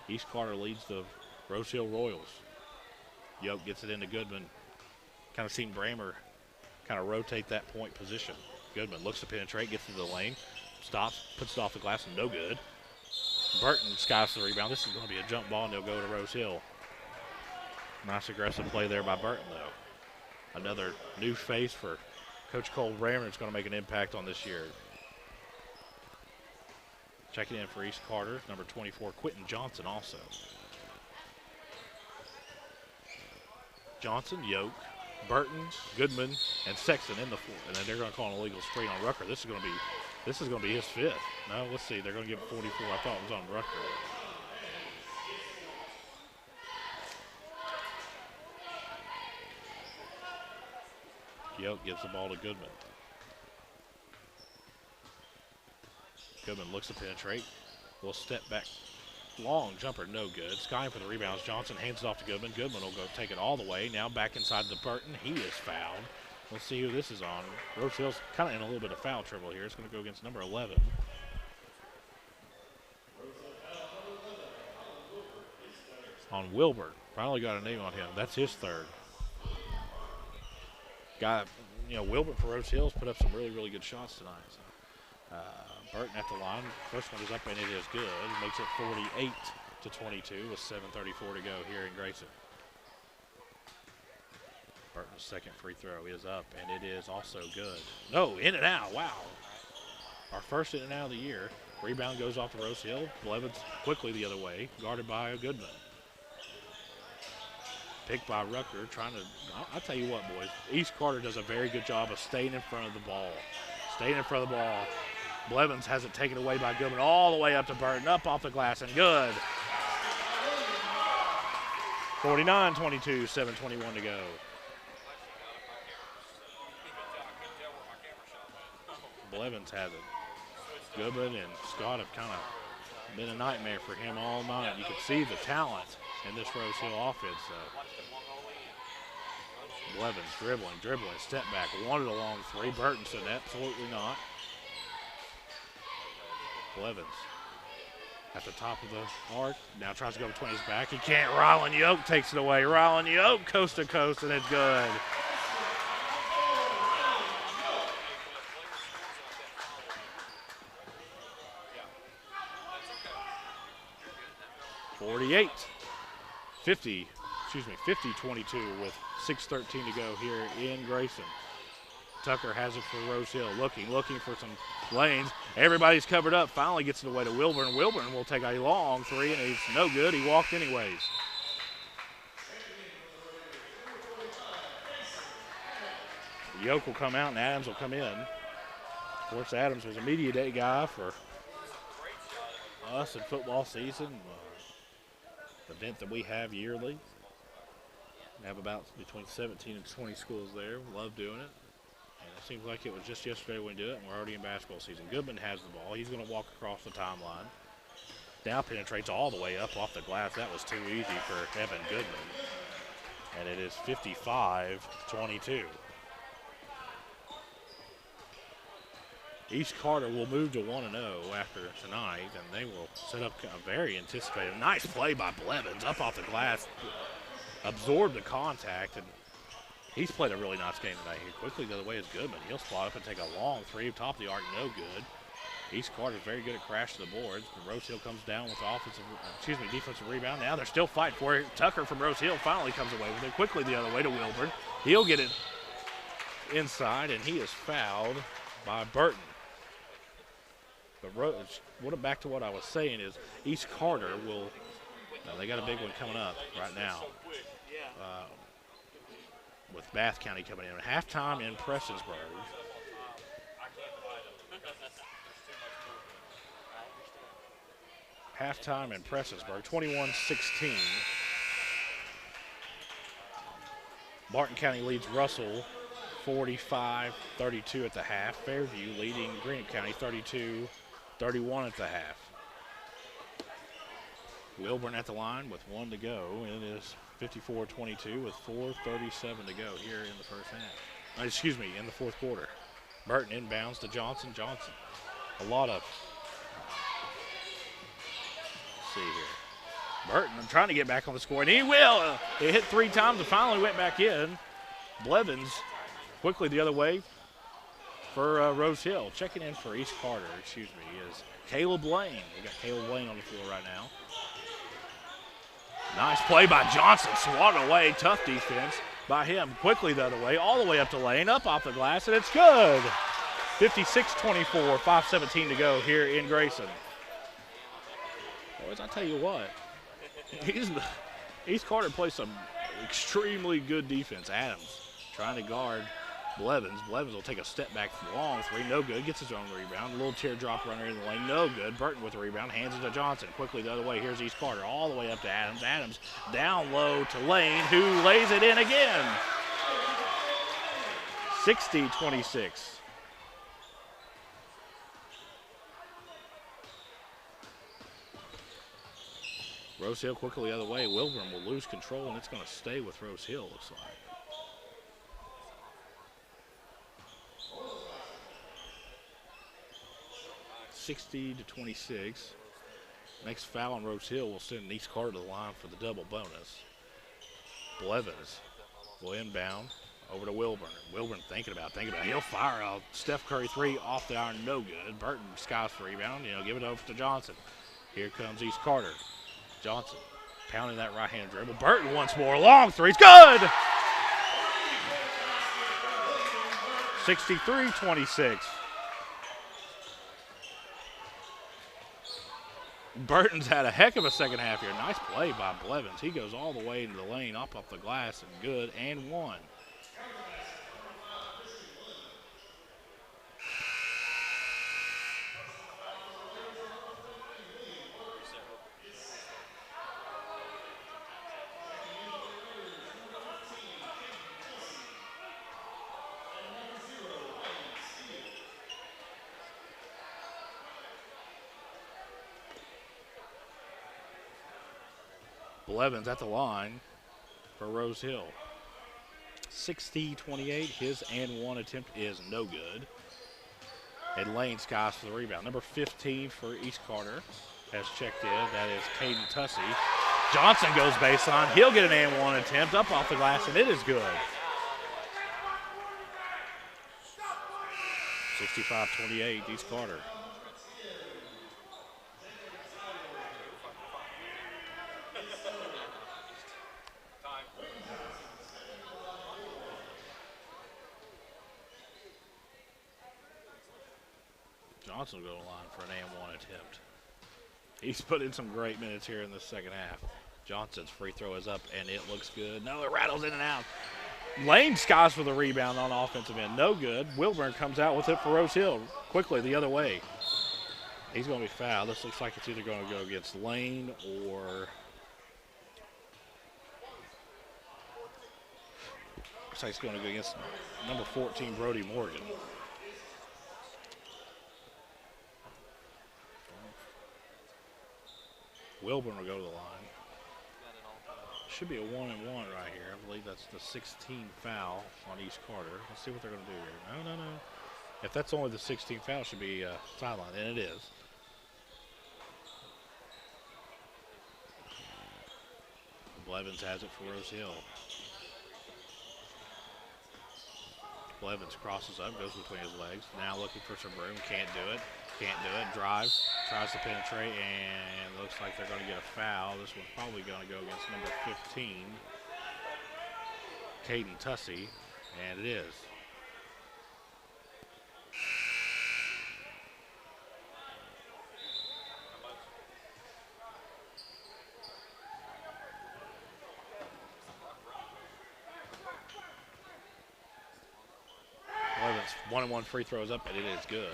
East Carter leads the Rose Hill Royals. Yoke gets it into Goodman. Kind of seen Bramer kind of rotate that point position. Goodman looks to penetrate, gets into the lane, stops, puts it off the glass, and no good. Burton skies the rebound. This is going to be a jump ball, and they'll go to Rose Hill. Nice aggressive play there by Burton, though. Another new face for Coach Cole Bramer. It's going to make an impact on this year. Checking in for East Carter, number 24, Quentin Johnson also. Johnson, Yoke, Burton, Goodman, and Sexton in the fourth. And then they're going to call an illegal screen on Rucker. This is going to be his fifth. No, let's see. They're going to give it 44. I thought it was on Rucker. Yoke gives the ball to Goodman. Goodman looks to penetrate. Will step back. Long jumper, no good. Skying for the rebounds. Johnson hands it off to Goodman. Goodman will go take it all the way. Now back inside the Burton. He is fouled. Let's see who this is on. Rose Hill's kind of in a little bit of foul trouble here. It's going to go against number 11. On Wilbur. Finally got a name on him. That's his third. Wilbur for Rose Hill's put up some really, really good shots tonight. So, Burton at the line. First one is up and it is good. Makes it 48-22 with 7:34 to go here in Grayson. Burton's second free throw is up and it is also good. No, in and out. Wow. Our first in and out of the year. Rebound goes off to Rose Hill. Blevins quickly the other way, guarded by Goodman. Picked by Rucker, I'll tell you what, boys. East Carter does a very good job of staying in front of the ball. Blevins has it taken away by Goodman all the way up to Burton, up off the glass, and good. 49-22, 7:21 to go. Blevins has it. Goodman and Scott have kind of been a nightmare for him all night. You can see the talent in this Rose Hill offense, though. Blevins dribbling, step back, wanted a long three. Burton said absolutely not. Blevins at the top of the arc. Now tries to go between his back. He can't. Ryland Yoke takes it away. Ryland Yoke coast to coast, and it's good. .50-22 with 6:13 to go here in Grayson. Tucker has it for Rose Hill, looking for some lanes. Everybody's covered up. Finally gets it away to Wilburn. Wilburn will take a long three, and it's no good. He walked anyways. Yoke will come out, and Adams will come in. Of course, Adams was a media day guy for us in football season. Event that we have yearly. We have about between 17 and 20 schools there. Love doing it. And it seems like it was just yesterday when we did it, and we're already in basketball season. Goodman has the ball. He's going to walk across the timeline. Now penetrates all the way up off the glass. That was too easy for Evan Goodman. And it is 55-22. East Carter will move to 1-0 after tonight, and they will set up a very anticipated. Nice play by Blevins up off the glass, absorbed the contact, and he's played a really nice game tonight. Here quickly the other way is Goodman. He'll spot up and take a long three top of the arc, no good. East Carter's very good at crashing the boards. Rose Hill comes down with the defensive rebound. Now they're still fighting for it. Tucker from Rose Hill finally comes away with it. Quickly the other way to Wilburn. He'll get it inside, and he is fouled by Burton. But back to what I was saying is East Carter will. They got a big one coming up right now. With Bath County coming in. Halftime in Prestonsburg. Halftime in Prestonsburg, 21-16. Barton County leads Russell 45-32 at the half. Fairview leading Greenup County 32-31 at the half. Wilburn at the line with 1 to go. It is 54-22 with 4:37 to go here in the first half. In the fourth quarter. Burton inbounds to Johnson. Johnson. A lot of. Let's see here. Burton trying to get back on the score, and he will. He hit 3 times and finally went back in. Blevins quickly the other way for Rose Hill. Checking in for East Carter, is Caleb Lane. We got Caleb Lane on the floor right now. Nice play by Johnson, swatted away. Tough defense by him. Quickly the other way, all the way up to Lane, up off the glass, and it's good. 56-24, 5:17 to go here in Grayson. Boys, I tell you what, East Carter plays some extremely good defense. Adams trying to guard Blevins. Blevins will take a step back long 3, no good. Gets his own rebound. A little teardrop runner in the lane, no good. Burton with the rebound, hands it to Johnson. Quickly the other way, here's East Carter all the way up to Adams. Adams down low to Lane, who lays it in again. 60-26. Rose Hill quickly the other way. Wilburn will lose control, and it's going to stay with Rose Hill, looks like. $60-26. Next foul on Rose Hill will send East Carter to the line for the double bonus. Blevins will inbound over to Wilburn. Wilburn thinking about it. He'll fire a Steph Curry 3 off the iron, no good. Burton skies for rebound. Give it over to Johnson. Here comes East Carter. Johnson pounding that right-hand dribble. Burton once more. Long 3's good! 63-26. Burton's had a heck of a second half here. Nice play by Blevins. He goes all the way into the lane, up off the glass, and good, and 1. Blevins at the line for Rose Hill. 60-28. His and 1 attempt is no good. And Lane skies for the rebound. Number 15 for East Carter has checked in. That is Caden Tussey. Johnson goes baseline. He'll get an and 1 attempt up off the glass, and it is good. 65-28, East Carter. Johnson will go to the line for an and 1 attempt. He's put in some great minutes here in the second half. Johnson's free throw is up, and it looks good. No, it rattles in and out. Lane skies for the rebound on offensive end. No good. Wilburn comes out with it for Rose Hill. Quickly the other way. He's going to be fouled. This looks like it's either going to go against Lane or looks like it's going to go against number 14, Brody Morgan. Wilburn will go to the line. Should be a 1-1 right here. I believe that's the 16th foul on East Carter. Let's see what they're going to do here. No. If that's only the 16th foul, it should be sideline, and it is. Blevins has it for Rose Hill. Blevins crosses up, goes between his legs. Now looking for some room, can't do it. Drive, tries to penetrate, and looks like they're going to get a foul. This one's probably going to go against number 15, Caden Tussey, and it is. 1-and-1 free throws up, and it is good.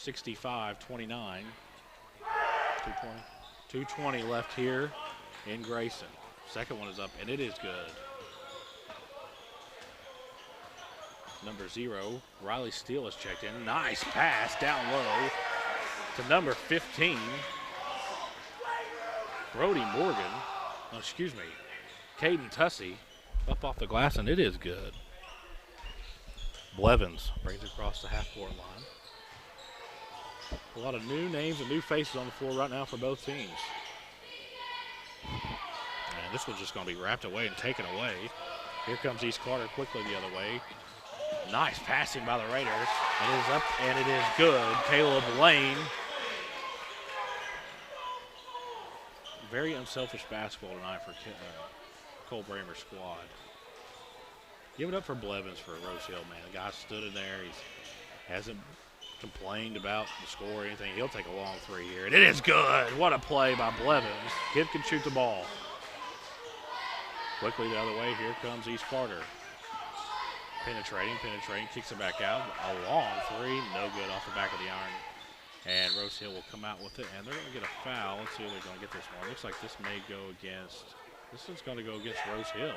(65-29). 2:20 left here in Grayson. Second one is up, and it is good. Number 0, Riley Steele is checked in. Nice pass down low to number 15, Brody Morgan. Oh, excuse me, Caden Tussey up off the glass, and it is good. Blevins brings it across the half-court line. A lot of new names and new faces on the floor right now for both teams. And this one's just going to be wrapped away and taken away. Here comes East Carter quickly the other way. Nice passing by the Raiders. It is up and it is good. Caleb Lane. Very unselfish basketball tonight for Cole Bramer's squad. Give it up for Blevins for Rose Hill, man. The guy stood in there. He hasn't complained about the score or anything. He'll take a long three here. And it is good. What a play by Blevins. Kid can shoot the ball. Quickly the other way. Here comes East Carter. Penetrating, kicks it back out. A long three, no good off the back of the iron. And Rose Hill will come out with it, and they're going to get a foul. Let's see if they're going to get this one. Looks like this may go against, this one's going to go against Rose Hill.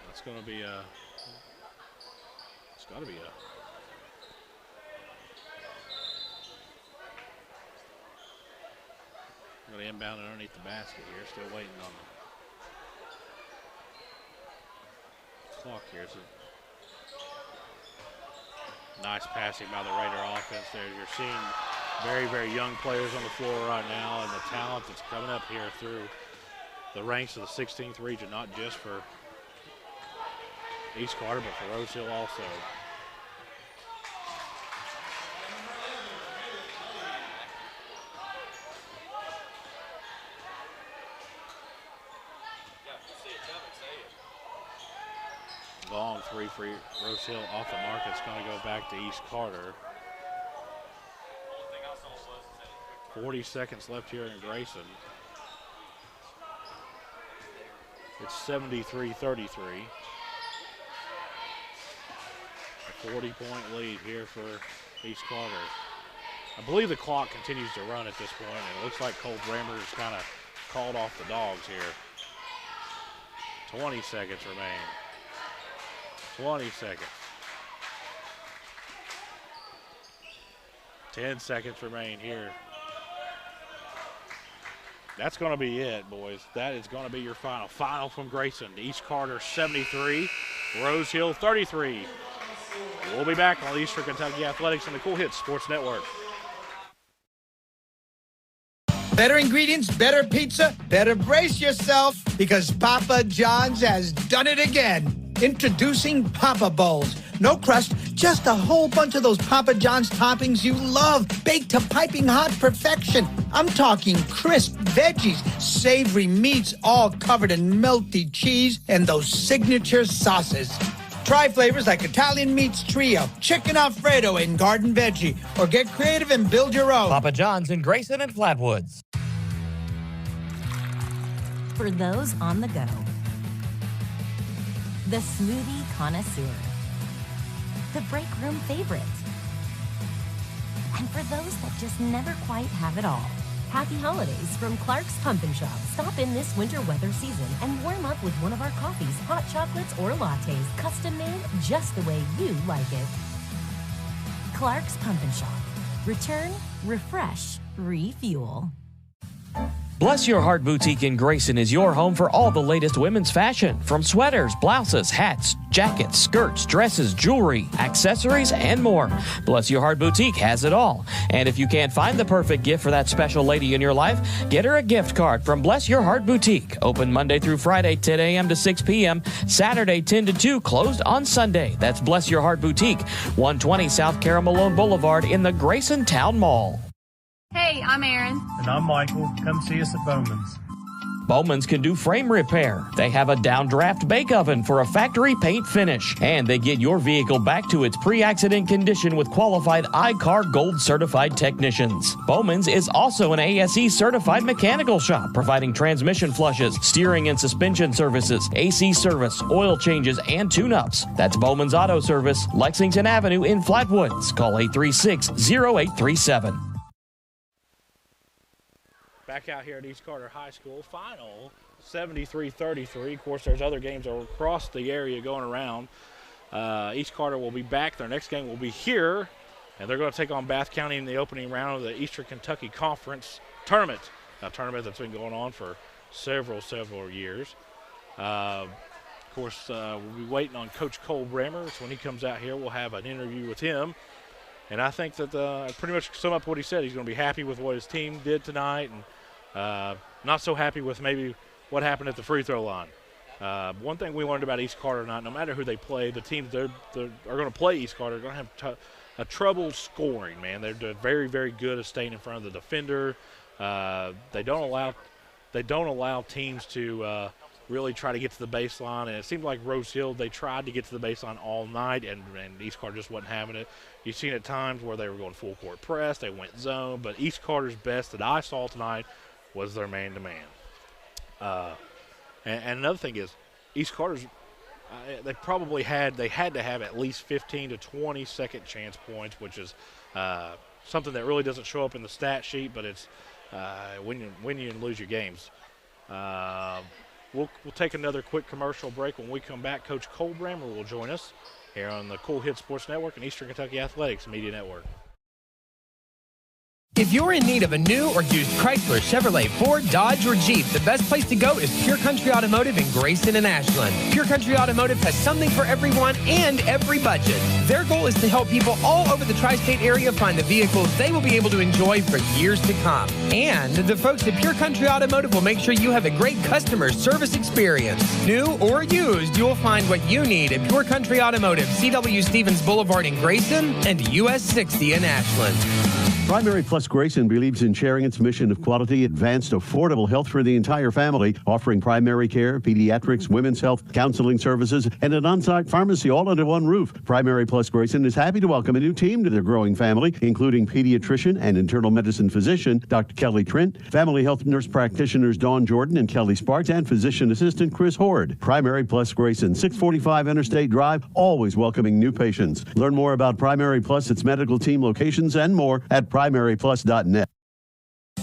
That's going to be a, it's got to be a, going to inbound underneath the basket here. Still waiting on the clock here. So nice passing by the Raider offense there. You're seeing very, very young players on the floor right now, and the talent that's coming up here through the ranks of the 16th region, not just for East Carter, but for Rose Hill also. Long three for Rose Hill off the mark. It's going to go back to East Carter. 40 seconds left here in Grayson. It's 73-33. A 40-point lead here for East Carter. I believe the clock continues to run at this point, and it looks like Cole Bramer is kind of called off the dogs here. 20 seconds remain. 20 seconds. 10 seconds remain here. That's going to be it, boys. That is going to be your final. Final from Grayson. East Carter 73, Rose Hill 33. We'll be back on Eastern Kentucky Athletics and the Kool Hits Sports Network. Better ingredients, better pizza, better brace yourself because Papa John's has done it again. Introducing Papa Bowls. No crust, just a whole bunch of those Papa John's toppings you love, baked to piping hot perfection. I'm talking crisp veggies, savory meats, all covered in melty cheese, and those signature sauces. Try flavors like Italian Meats Trio, Chicken Alfredo, and Garden Veggie, or get creative and build your own. Papa John's in Grayson and Flatwoods. For those on the go, the smoothie connoisseur, the break room favorite, and for those that just never quite have it all. Happy holidays from Clark's Pumpkin Shop. Stop in this winter weather season and warm up with one of our coffees, hot chocolates, or lattes, custom made just the way you like it. Clark's Pumpkin Shop. Return, refresh, refuel. Bless Your Heart Boutique in Grayson is your home for all the latest women's fashion, from sweaters, blouses, hats, jackets, skirts, dresses, jewelry, accessories, and more. Bless Your Heart Boutique has it all. And if you can't find the perfect gift for that special lady in your life, get her a gift card from Bless Your Heart Boutique. Open Monday through Friday, 10 a.m. to 6 p.m., Saturday, 10 to 2, closed on Sunday. That's Bless Your Heart Boutique, 120 South Carol Malone Boulevard in the Grayson Town Mall. Hey, I'm Erin. And I'm Michael. Come see us at Bowman's. Bowman's can do frame repair. They have a downdraft bake oven for a factory paint finish. And they get your vehicle back to its pre-accident condition with qualified iCar Gold certified technicians. Bowman's is also an ASE certified mechanical shop, providing transmission flushes, steering and suspension services, AC service, oil changes, and tune-ups. That's Bowman's Auto Service, Lexington Avenue in Flatwoods. Call 836-0837. Back out here at East Carter High School, final 73-33. Of course, there's other games across the area going around. East Carter will be back. Their next game will be here, and they're going to take on Bath County in the opening round of the Eastern Kentucky Conference Tournament, a tournament that's been going on for several years. Of course, we'll be waiting on Coach Cole Brammer. So when he comes out here, we'll have an interview with him. And I think that pretty much sum up what he said. He's going to be happy with what his team did tonight, and not so happy with maybe what happened at the free throw line. One thing we learned about East Carter tonight, no matter who they play, the teams that are going to play East Carter are going to have a trouble scoring, man. They're very, very good at staying in front of the defender. They don't allow teams to really try to get to the baseline, and it seemed like Rose Hill, they tried to get to the baseline all night, and East Carter just wasn't having it. You've seen at times where they were going full court press, they went zone, but East Carter's best that I saw tonight was their man-to-man. And another thing is, East Carter's they had to have at least 15 to 20 second chance points, which is something that really doesn't show up in the stat sheet, but it's when you win and lose your games. We'll take another quick commercial break. When we come back, Coach Cole Brammer will join us here on the Kool Hits Sports Network and Eastern Kentucky Athletics Media Network. If you're in need of a new or used Chrysler, Chevrolet, Ford, Dodge, or Jeep, the best place to go is Pure Country Automotive in Grayson and Ashland. Pure Country Automotive has something for everyone and every budget. Their goal is to help people all over the tri-state area find the vehicles they will be able to enjoy for years to come. And the folks at Pure Country Automotive will make sure you have a great customer service experience. New or used, you'll find what you need at Pure Country Automotive, C.W. Stevens Boulevard in Grayson and US 60 in Ashland. Primary Plus Grayson believes in sharing its mission of quality, advanced, affordable health for the entire family, offering primary care, pediatrics, women's health, counseling services, and an on-site pharmacy all under one roof. Primary Plus Grayson is happy to welcome a new team to their growing family, including pediatrician and internal medicine physician Dr. Kelly Trent, family health nurse practitioners Dawn Jordan and Kelly Sparks, and physician assistant Chris Horde. Primary Plus Grayson, 645 Interstate Drive, always welcoming new patients. Learn more about Primary Plus, its medical team locations, and more at primaryplus.net.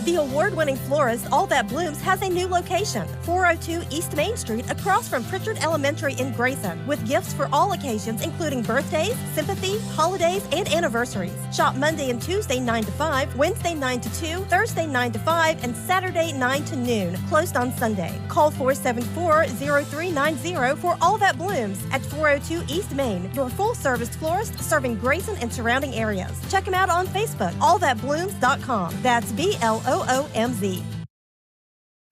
The award-winning florist All That Blooms has a new location, 402 East Main Street, across from Pritchard Elementary in Grayson, with gifts for all occasions, including birthdays, sympathy, holidays, and anniversaries. Shop Monday and Tuesday 9 to 5, Wednesday 9 to 2, Thursday 9 to 5, and Saturday 9 to noon, closed on Sunday. Call 474-0390 for All That Blooms at 402 East Main, your full-service florist serving Grayson and surrounding areas. Check them out on Facebook, allthatblooms.com. That's BLOOMZ.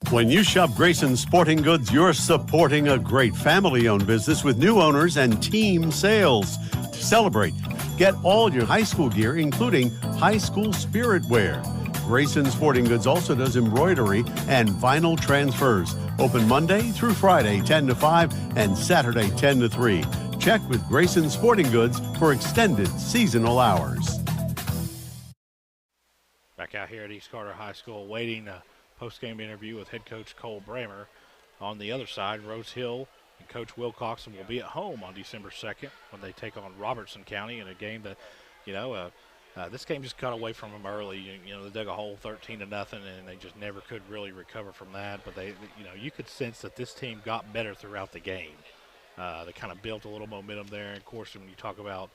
When you shop Grayson Sporting Goods, you're supporting a great family-owned business with new owners and team sales. To celebrate, get all your high school gear, including high school spirit wear. Grayson Sporting Goods also does embroidery and vinyl transfers. Open Monday through Friday, 10 to 5, and Saturday, 10 to 3. Check with Grayson Sporting Goods for extended seasonal hours. Back out here at East Carter High School, waiting a post-game interview with head coach Cole Brammer. On the other side, Rose Hill and Coach Wilcoxon will be at home on December 2nd when they take on Robertson County in a game that, this game just got away from them early. They dug a hole 13-0, and they just never could really recover from that. But you could sense that this team got better throughout the game. They kind of built a little momentum there. And of course, when you talk about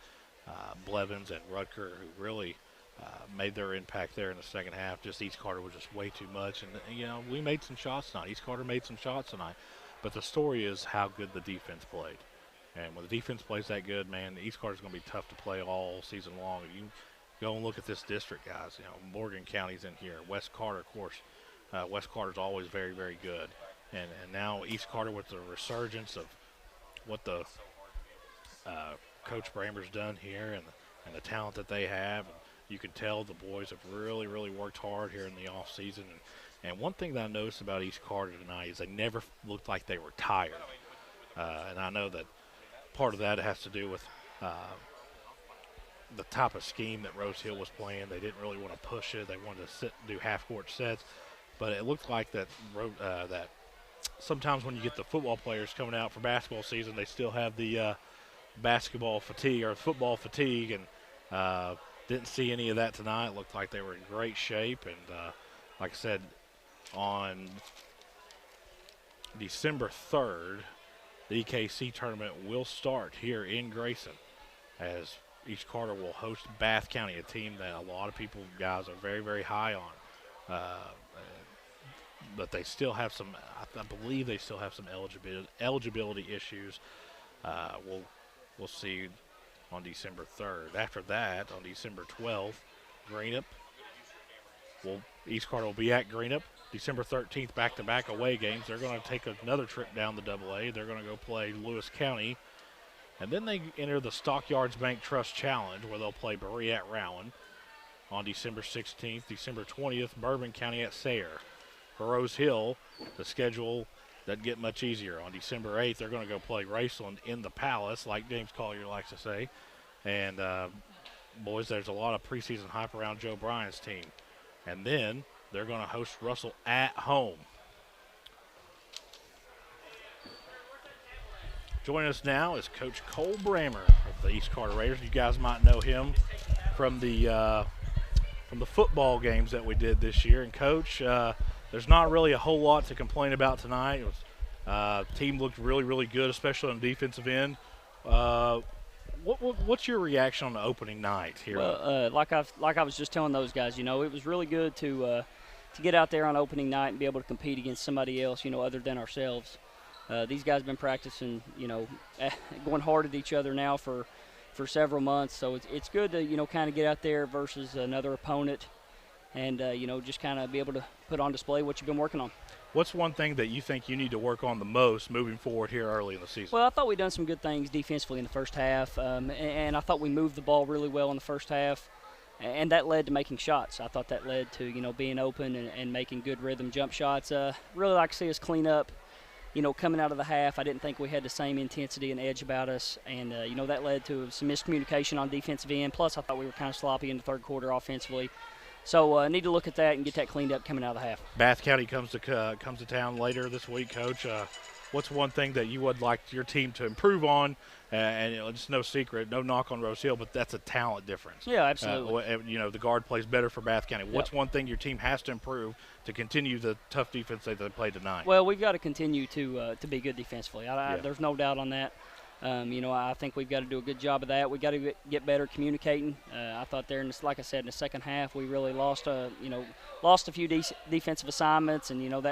Blevins and Rutger, who really made their impact there in the second half. Just East Carter was just way too much. And, we made some shots tonight. East Carter made some shots tonight. But the story is how good the defense played. And when the defense plays that good, man, East Carter's going to be tough to play all season long. You go and look at this district, guys. Morgan County's in here. West Carter, of course. West Carter's always very, very good. And now East Carter with the resurgence of what the Coach Brammer's done here and the talent that they have. You can tell the boys have really, really worked hard here in the off season, And one thing that I noticed about East Carter tonight is they never looked like they were tired. And I know that part of that has to do with the type of scheme that Rose Hill was playing. They didn't really want to push it. They wanted to sit and do half-court sets. But it looked like that sometimes when you get the football players coming out for basketball season, they still have the basketball fatigue or football fatigue, and didn't see any of that tonight. It looked like they were in great shape. And like I said, on December 3rd, the EKC tournament will start here in Grayson as East Carter will host Bath County, a team that a lot of people, guys, are very, very high on. But they still have some, I believe they still have some eligibility issues. We'll see on December 3rd. After that, on December 12th, Greenup. East Carter will be at Greenup. December 13th, back-to-back away games. They're going to take another trip down the AA. They're going to go play Lewis County. And then they enter the Stockyards Bank Trust Challenge, where they'll play Berea at Rowan on December 16th. December 20th, Bourbon County at Sayre. For Rose Hill, the schedule doesn't get much easier. On December 8th, they're going to go play Graceland in the Palace, like James Collier likes to say. And, boys, there's a lot of preseason hype around Joe Bryant's team. And then they're going to host Russell at home. Joining us now is Coach Cole Brammer of the East Carter Raiders. You guys might know him from the football games that we did this year. And, Coach, there's not really a whole lot to complain about tonight. Team looked really, really good, especially on the defensive end. What's your reaction on the opening night here? Well, like I was just telling those guys, it was really good to get out there on opening night and be able to compete against somebody else, other than ourselves. These guys have been practicing, going hard at each other now for several months. So it's good to, kind of get out there versus another opponent and, just kind of be able to put on display what you've been working on. What's one thing that you think you need to work on the most moving forward here early in the season? Well, I thought we'd done some good things defensively in the first half, and I thought we moved the ball really well in the first half, and that led to making shots. I thought that led to, being open and making good rhythm jump shots. Really like to see us clean up, coming out of the half. I didn't think we had the same intensity and edge about us, and, that led to some miscommunication on defensive end. Plus, I thought we were kind of sloppy in the third quarter offensively. So I need to look at that and get that cleaned up coming out of the half. Bath County comes to town later this week, Coach. What's one thing that you would like your team to improve on? And it's no secret, no knock on Rose Hill, but that's a talent difference. Yeah, absolutely. The guard plays better for Bath County. What's one thing your team has to improve to continue the tough defense that they played tonight? Well, we've got to continue to be good defensively. There's no doubt on that. I think we've got to do a good job of that. We've got to get better communicating. I thought there, like I said, in the second half, we really lost a few defensive assignments, and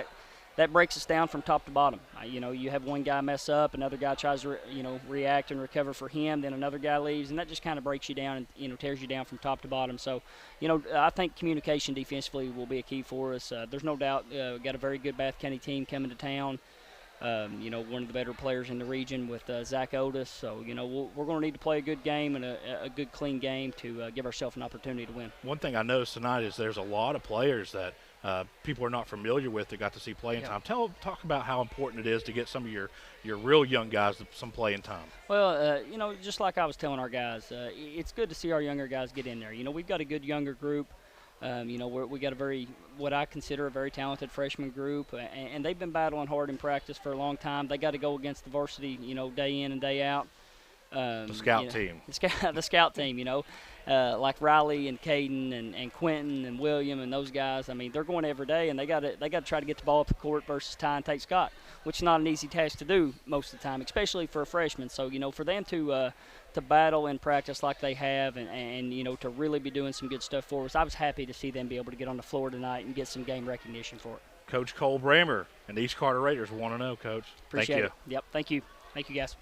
that breaks us down from top to bottom. You have one guy mess up, another guy tries to react and recover for him, then another guy leaves, and that just kind of breaks you down and tears you down from top to bottom. So I think communication defensively will be a key for us. There's no doubt we've got a very good Bath County team coming to town. One of the better players in the region with Zach Otis. So, we're going to need to play a good game and a good, clean game to give ourselves an opportunity to win. One thing I noticed tonight is there's a lot of players that people are not familiar with that got to see playing time. Talk about how important it is to get some of your real young guys some playing time. Well, just like I was telling our guys, it's good to see our younger guys get in there. We've got a good younger group. We got what I consider a very talented freshman group, and they've been battling hard in practice for a long time. They got to go against the varsity, day in and day out. The scout team. The scout team, like Riley and Caden and Quentin and William and those guys. I mean, they're going every day, and they got to try to get the ball up the court versus Ty and Tate Scott, which is not an easy task to do most of the time, especially for a freshman. So, for them to battle in practice like they have and to really be doing some good stuff for us, I was happy to see them be able to get on the floor tonight and get some game recognition for it. Coach Cole Brammer and the East Carter Raiders want to know, Coach. Appreciate Thank it. Yep, thank you. Thank you, guys.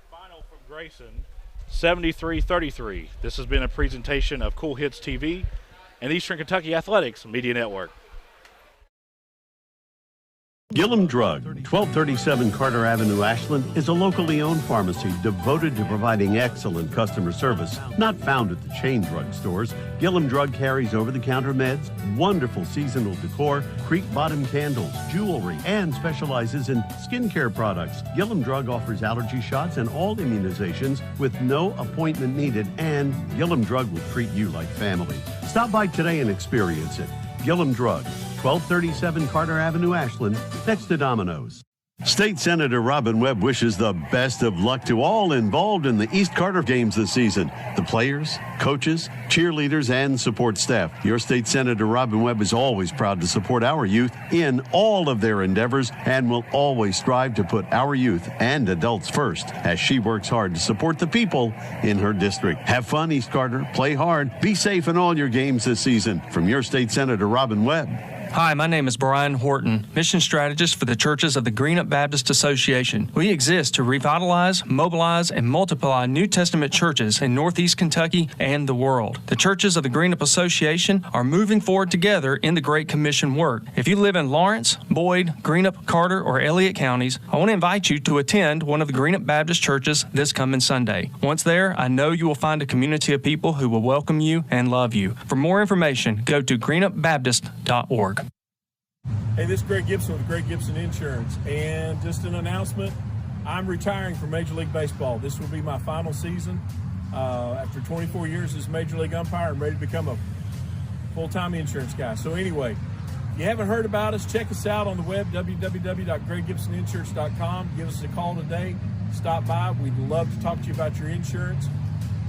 Final from Grayson, 73-33. This has been a presentation of Kool Hits TV and Eastern Kentucky Athletics Media Network. Gillum Drug, 1237 Carter Avenue, Ashland, is a locally owned pharmacy devoted to providing excellent customer service. Not found at the chain drug stores, Gillum Drug carries over-the-counter meds, wonderful seasonal decor, creek bottom candles, jewelry, and specializes in skincare products. Gillum Drug offers allergy shots and all immunizations with no appointment needed, and Gillum Drug will treat you like family. Stop by today and experience it. Gillum Drug, 1237 Carter Avenue, Ashland, next to Domino's. State Senator Robin Webb wishes the best of luck to all involved in the East Carter games this season. The players, coaches, cheerleaders, and support staff. Your State Senator Robin Webb is always proud to support our youth in all of their endeavors and will always strive to put our youth and adults first as she works hard to support the people in her district. Have fun, East Carter. Play hard. Be safe in all your games this season. From your State Senator Robin Webb. Hi, my name is Brian Horton, Mission Strategist for the Churches of the Greenup Baptist Association. We exist to revitalize, mobilize, and multiply New Testament churches in Northeast Kentucky and the world. The Churches of the Greenup Association are moving forward together in the Great Commission work. If you live in Lawrence, Boyd, Greenup, Carter, or Elliott counties, I want to invite you to attend one of the Greenup Baptist churches this coming Sunday. Once there, I know you will find a community of people who will welcome you and love you. For more information, go to greenupbaptist.org. Hey, this is Greg Gibson with Greg Gibson Insurance, and just an announcement, I'm retiring from Major League Baseball. This will be my final season. After 24 years as Major League umpire, I'm ready to become a full-time insurance guy. So anyway, if you haven't heard about us, check us out on the web, www.greggibsoninsurance.com. Give us a call today. Stop by. We'd love to talk to you about your insurance.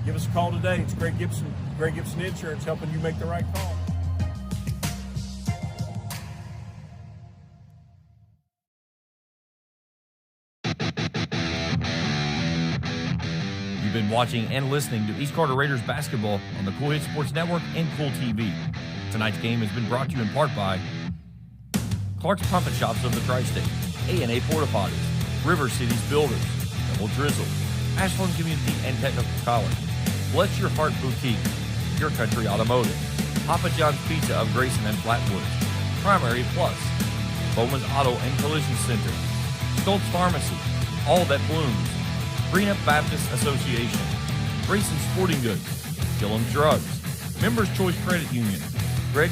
Give us a call today. It's Greg Gibson Insurance, helping you make the right call. You've been watching and listening to East Carter Raiders basketball on the Kool Hits Sports Network and Kool TV. Tonight's game has been brought to you in part by Clark's Pump Shops of the Tri-State, A&A Porta Potties, River Cities Builders, Double Drizzle, Ashland Community and Technical College, Bless Your Heart Boutique, Pure Country Automotive, Papa John's Pizza of Grayson and Flatwoods, Primary Plus, Bowman's Auto and Collision Center, Stoltz Pharmacy, All That Blooms, Greenup Baptist Association, Grayson Sporting Goods, Gillum Drugs, Members Choice Credit Union, Greg